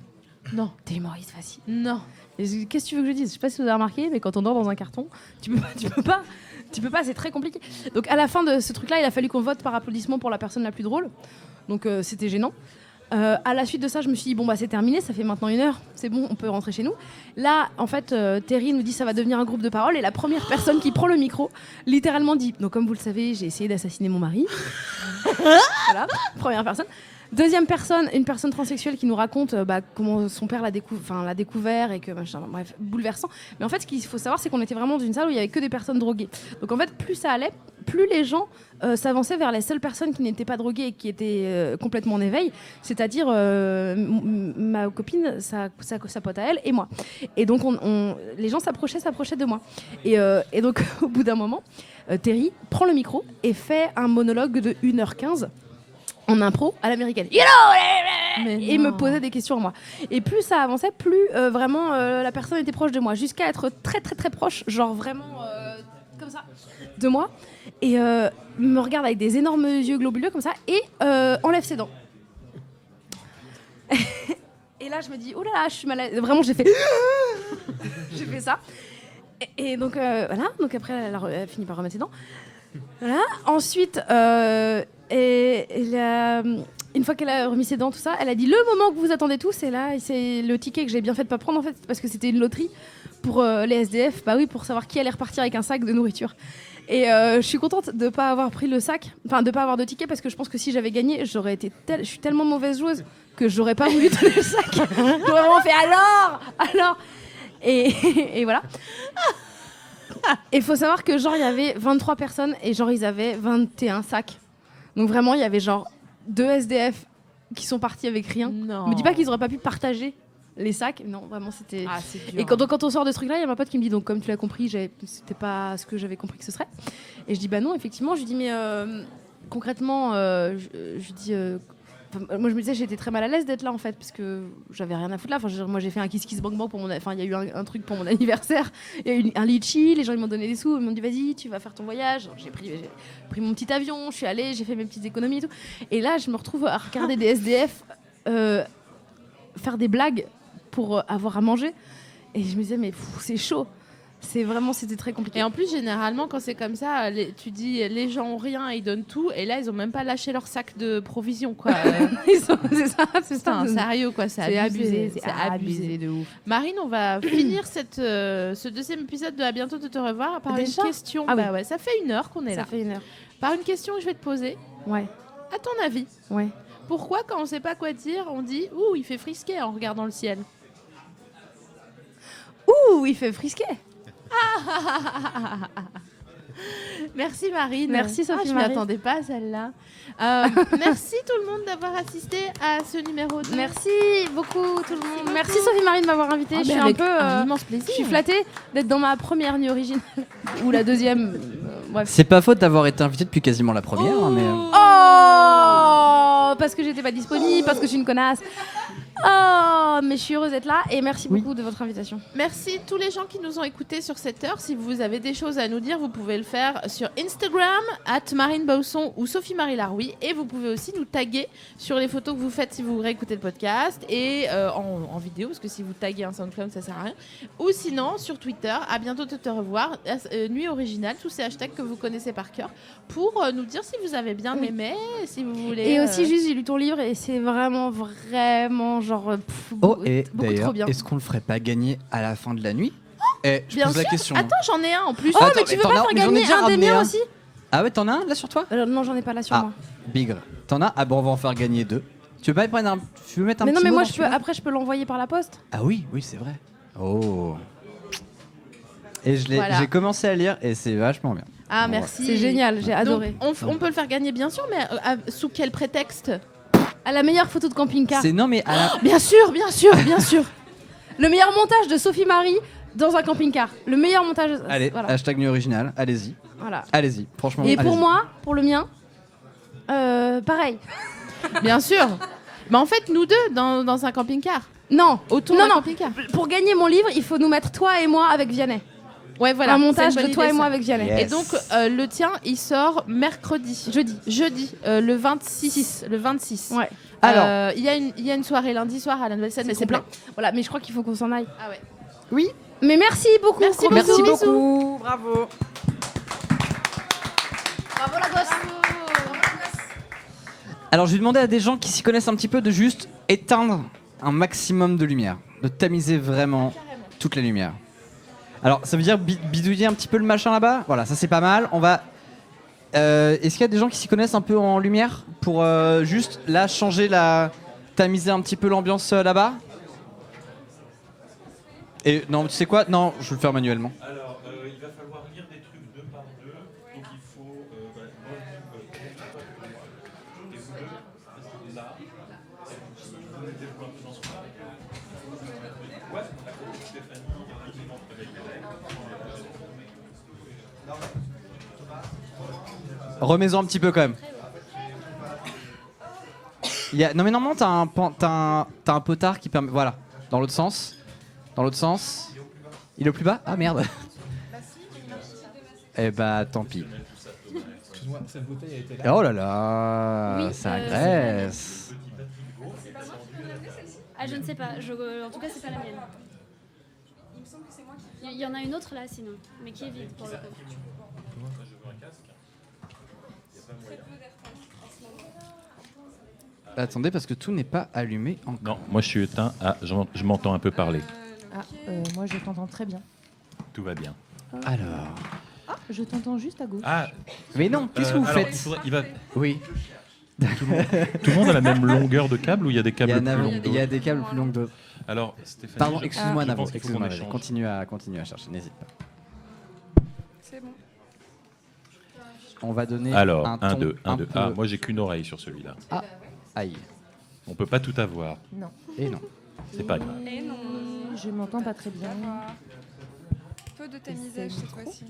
C: non t'es humoriste vas-y non et qu'est-ce que tu veux que je dise, je sais pas si vous avez remarqué mais quand on dort dans un carton tu peux pas c'est très compliqué donc à la fin de ce truc là il a fallu qu'on vote par applaudissement pour la personne la plus drôle donc c'était gênant. À la suite de ça, je me suis dit, bon, bah, c'est terminé, ça fait maintenant 1 heure, c'est bon, on peut rentrer chez nous. Là, en fait, Terry nous dit, ça va devenir un groupe de parole, et la première personne qui prend le micro, littéralement dit, donc comme vous le savez, j'ai essayé d'assassiner mon mari. Voilà, première personne. Deuxième personne, une personne transsexuelle qui nous raconte comment son père l'a découvert et que machin, bref, bouleversant. Mais en fait, ce qu'il faut savoir, c'est qu'on était vraiment dans une salle où il y avait que des personnes droguées. Donc en fait, plus ça allait, plus les gens s'avançaient vers les seules personnes qui n'étaient pas droguées et qui étaient complètement en éveil, c'est-à-dire ma copine, sa pote à elle et moi. Et donc les gens s'approchaient de moi. Et donc au bout d'un moment, Terry prend le micro et fait un monologue de 1h15 en impro à l'américaine. Et me posait des questions à moi. Et plus ça avançait, plus vraiment la personne était proche de moi, jusqu'à être très très très proche, genre vraiment comme ça, de moi. Et me regarde avec des énormes yeux globuleux comme ça et enlève ses dents. Et là, je me dis, oh là là, je suis malade. Vraiment, j'ai fait ça. Et donc, voilà. Donc après, elle finit par remettre ses dents. Voilà. Ensuite, une fois qu'elle a remis ses dents, tout ça, elle a dit le moment que vous attendez tous, c'est là, et c'est le ticket que j'ai bien fait de pas prendre en fait, parce que c'était une loterie pour les SDF, bah oui, pour savoir qui allait repartir avec un sac de nourriture. Et je suis contente de pas avoir pris le sac, enfin de pas avoir de ticket, parce que je pense que si j'avais gagné, je suis tellement mauvaise joueuse que j'aurais pas voulu donner le sac. J'aurais vraiment fait alors. Et voilà. Il faut savoir que genre il y avait 23 personnes et genre ils avaient 21 sacs. Donc vraiment il y avait genre 2 SDF qui sont partis avec rien.
B: Non.
C: Me dis pas qu'ils auraient pas pu partager les sacs. Non, vraiment c'était.
B: Ah, c'est dur.
C: Et quand on sort de ce truc là, il y a ma pote qui me dit donc comme tu l'as compris, c'était pas ce que j'avais compris que ce serait. Et je dis bah non, effectivement, je lui dis mais concrètement je dis moi je me disais j'étais très mal à l'aise d'être là en fait parce que j'avais rien à foutre là. Enfin, moi j'ai fait un kiss kiss bang bang pour mon il y a eu un truc pour mon anniversaire, il y a eu un litchi, les gens ils m'ont donné des sous, ils m'ont dit vas-y tu vas faire ton voyage. J'ai pris mon petit avion, je suis allée, j'ai fait mes petites économies et tout. Et là je me retrouve à regarder des SDF faire des blagues pour avoir à manger et je me disais mais c'est chaud. C'était très compliqué.
B: Et en plus, généralement, quand c'est comme ça, tu dis les gens ont rien, ils donnent tout, et là, ils ont même pas lâché leur sac de provisions, quoi. C'est ça, sérieux, quoi. C'est abusé. C'est abusé
C: de ouf.
B: Marine, on va finir ce deuxième épisode de À bientôt de te revoir par
C: Déjà
B: une question.
C: Ah oui.
B: Ouais, ça fait 1 heure qu'on est là.
C: Ça fait 1 heure.
B: Par une question que je vais te poser.
C: Ouais.
B: À ton avis, pourquoi quand on sait pas quoi dire, on dit ouh, il fait frisquet en regardant le ciel?
C: Ouh, il fait frisquet.
B: Merci Marine.
C: Merci Sophie
B: Je
C: Marie.
B: m'attendais pas à celle-là. Merci tout le monde d'avoir assisté à ce numéro 2.
C: Merci beaucoup tout le monde. Merci Sophie Marie de m'avoir invitée. Je suis un peu
B: immense plaisir.
C: Je suis flattée d'être dans ma première nuit originale ou la deuxième. Bref.
A: C'est pas faute d'avoir été invité depuis quasiment la première, hein, mais.
C: Oh, parce que j'étais pas disponible, parce que je suis une connasse. Oh, mais je suis heureuse d'être là et merci beaucoup de votre invitation.
B: Merci tous les gens qui nous ont écoutés sur cette heure. Si vous avez des choses à nous dire, vous pouvez le faire sur Instagram @MarineBausson ou Sophie Marie Laroui, et vous pouvez aussi nous taguer sur les photos que vous faites si vous réécoutez le podcast et en vidéo, parce que si vous taguez un SoundCloud ça sert à rien, ou sinon sur Twitter. À bientôt de te revoir, Nuit Originale, tous ces hashtags que vous connaissez par cœur, pour nous dire si vous avez bien aimé, si vous voulez.
C: Et aussi juste j'ai lu ton livre et c'est vraiment genre
A: Et
C: beaucoup trop
A: d'ailleurs,
C: bien.
A: est-ce qu'on le ferait pas gagner à la fin de la nuit? Je
B: Bien
A: pose
B: sûr.
A: la question.
B: Attends, j'en ai un en plus.
C: Oh,
A: Attends,
C: mais tu veux
A: t'en
C: pas
A: as-
C: faire
A: mais j'en ai
C: gagner
A: déjà
C: un des
A: ramené
C: miens
A: un.
C: aussi?
A: Ah ouais, t'en as un là sur toi?
C: Non, j'en ai pas là sur moi.
A: Bigre. T'en as? Ah bon, on va en faire gagner 2. Tu veux pas prendre tu veux mettre un
C: Mais non,
A: petit
C: mais
A: mot
C: moi
A: dans celui-là?
C: après je peux l'envoyer par la poste.
A: Ah oui, c'est vrai. Oh. Et
B: Voilà.
A: j'ai commencé à lire et c'est vachement bien.
B: Ah,
A: Bon,
B: merci.
C: C'est génial, j'ai adoré.
B: Donc, on peut le faire gagner, bien sûr, mais sous quel prétexte?
C: À la meilleure photo de camping-car.
A: C'est non mais à la...
C: Bien sûr. Le meilleur montage de Sophie Marie dans un camping-car. Le meilleur montage.
A: Allez,
C: Voilà.
A: hashtag Nuit Originale, allez-y.
C: Voilà.
A: Allez-y, franchement.
C: Et pour
A: allez-y.
C: moi, pour le mien, pareil.
B: Bien sûr. Mais en fait, nous deux, dans un camping-car.
C: Non,
B: Autour
C: non,
B: d'un
C: non.
B: camping-car.
C: Pour gagner mon livre, il faut nous mettre toi et moi avec Vianney.
B: Ouais, voilà.
C: Un montage
B: c'est une
C: de
B: bonne
C: toi
B: idée,
C: et moi
B: ça.
C: avec Vianney.
A: Yes.
B: Et donc, le tien, il sort mercredi. Jeudi, le 26. Le 26.
C: Ouais.
A: Alors.
B: il y a une soirée lundi soir à la Nouvelle Scène, mais c'est plein.
C: Voilà, mais je crois qu'il faut qu'on s'en aille.
B: Ah ouais.
A: Oui.
C: Mais merci beaucoup.
B: Merci
C: Gros
A: Merci
C: bisous.
A: beaucoup. Bravo.
C: Bravo la gosse.
A: Alors, je vais demander à des gens qui s'y connaissent un petit peu de juste éteindre un maximum de lumière, de tamiser vraiment toute la lumière. Alors, ça veut dire bidouiller un petit peu le machin là-bas. Voilà, ça c'est pas mal. On va. Est-ce qu'il y a des gens qui s'y connaissent un peu en lumière pour juste là changer tamiser un petit peu l'ambiance là-bas? Et non, tu sais quoi? Non, je vais le faire manuellement.
G: Alors, il va falloir lire des trucs deux par deux. Donc, il faut. Et vous deux, là. Vous mettez-vous un peu dans ce coin. Ouais, d'accord. Stéphanie, Clément, avec
A: Remets-en un petit peu quand même. Non mais normalement t'as un potard qui permet. Voilà, dans l'autre sens. Dans l'autre sens. Il est au plus bas? Ah merde. Eh bah tant pis.
F: Excuse-moi, cette bouteille a été là.
A: Oh là là,
H: Oui,
A: ça
H: c'est
A: agresse.
H: Ah, je ne sais pas. En tout cas, c'est pas la mienne. Il me semble que c'est moi qui. Il y en a une autre là, sinon, mais qui est vide pour le coup.
A: Attendez parce que tout n'est pas allumé encore.
G: Non, moi je suis éteint. Ah, je m'entends un peu parler.
I: Ah, moi je t'entends très bien.
G: Tout va bien.
A: Alors.
I: Ah, je t'entends juste à gauche.
G: Ah,
A: Mais non, qu'est-ce que vous
G: alors,
A: faites? Oui.
G: Tout le monde a la même longueur de câble ou il y a des câbles plus longs
A: Il y a des câbles plus longs que d'autres.
G: Alors, Stéphanie.
A: Pardon, excuse-moi
G: je
A: Navo,
G: pense qu'il faut qu'on
A: excuse-moi.
G: échange.
A: Continue à chercher, n'hésite pas.
J: C'est bon.
A: On va donner
G: Alors,
A: un
G: 1,
A: ton
G: 2, 1, 2.
A: peu-
G: Ah, moi j'ai qu'une oreille sur celui-là.
A: Ah, aïe.
G: On peut pas tout avoir.
I: Non.
A: Et non.
G: C'est pas grave.
J: Et non.
I: Je m'entends pas très bien.
J: D'accord. Peu de tamisage cette fois-ci.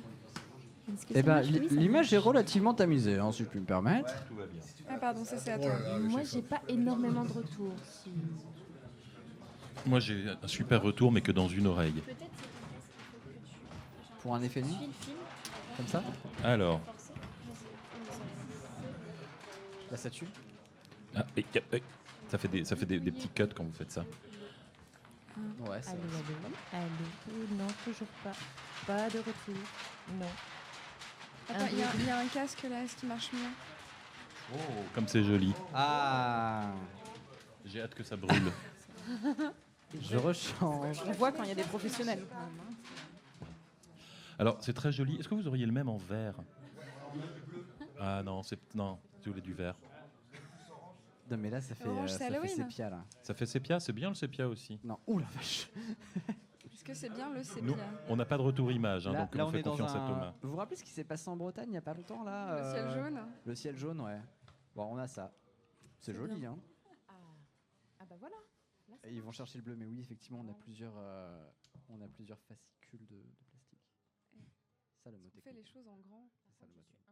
I: Est-ce que
A: Eh
I: ça
A: ben,
I: marche? Oui, ça
A: l'image est relativement tamisée, hein, si je puis me permettre.
G: Tout va bien.
J: Ah pardon, ça c'est à toi.
I: marche. Moi j'ai pas énormément de retours. Si-
G: Moi j'ai un super retour, mais que dans une oreille.
H: Peut-être c'est
A: Pour un effet nuit,
H: le fil.
A: comme ça.
G: Alors.
A: Là, ça tue.
G: Ah, ça fait des petits cuts quand vous faites ça.
A: Ouais, ça.
I: Allô, non, toujours pas. Pas de retour. Non.
J: Attends, il y a un casque là, est-ce qu'il marche mieux?
G: Comme c'est joli.
A: Ah,
G: J'ai hâte que ça brûle.
A: je rechange.
B: On voit quand il y a des professionnels.
G: Alors, c'est très joli. Est-ce que vous auriez le même en vert? Ah non, non, si vous voulez du vert.
A: Non, mais là, ça fait,
J: Orange, c'est
A: ça fait
J: Halloween.
A: sépia, là.
G: Ça fait sépia, c'est bien le sépia aussi.
A: Non, ouh la vache.
J: Est-ce que c'est bien le sépia?
G: Nous, on n'a pas de retour image, hein,
A: Là,
G: donc
A: là,
G: on fait confiance à Thomas.
A: Vous vous rappelez ce qui s'est passé en Bretagne il n'y a pas longtemps, là
J: Le ciel jaune?
A: Le ciel jaune, ouais. Bon, on a ça. C'est joli, hein.
I: Ah bah voilà.
A: Et ils vont chercher le bleu, mais oui, effectivement, on a plusieurs fascicules de plastique. Ça, le mot
J: On fait les
A: technique.
J: choses en grand.
A: Ça, le mot technique.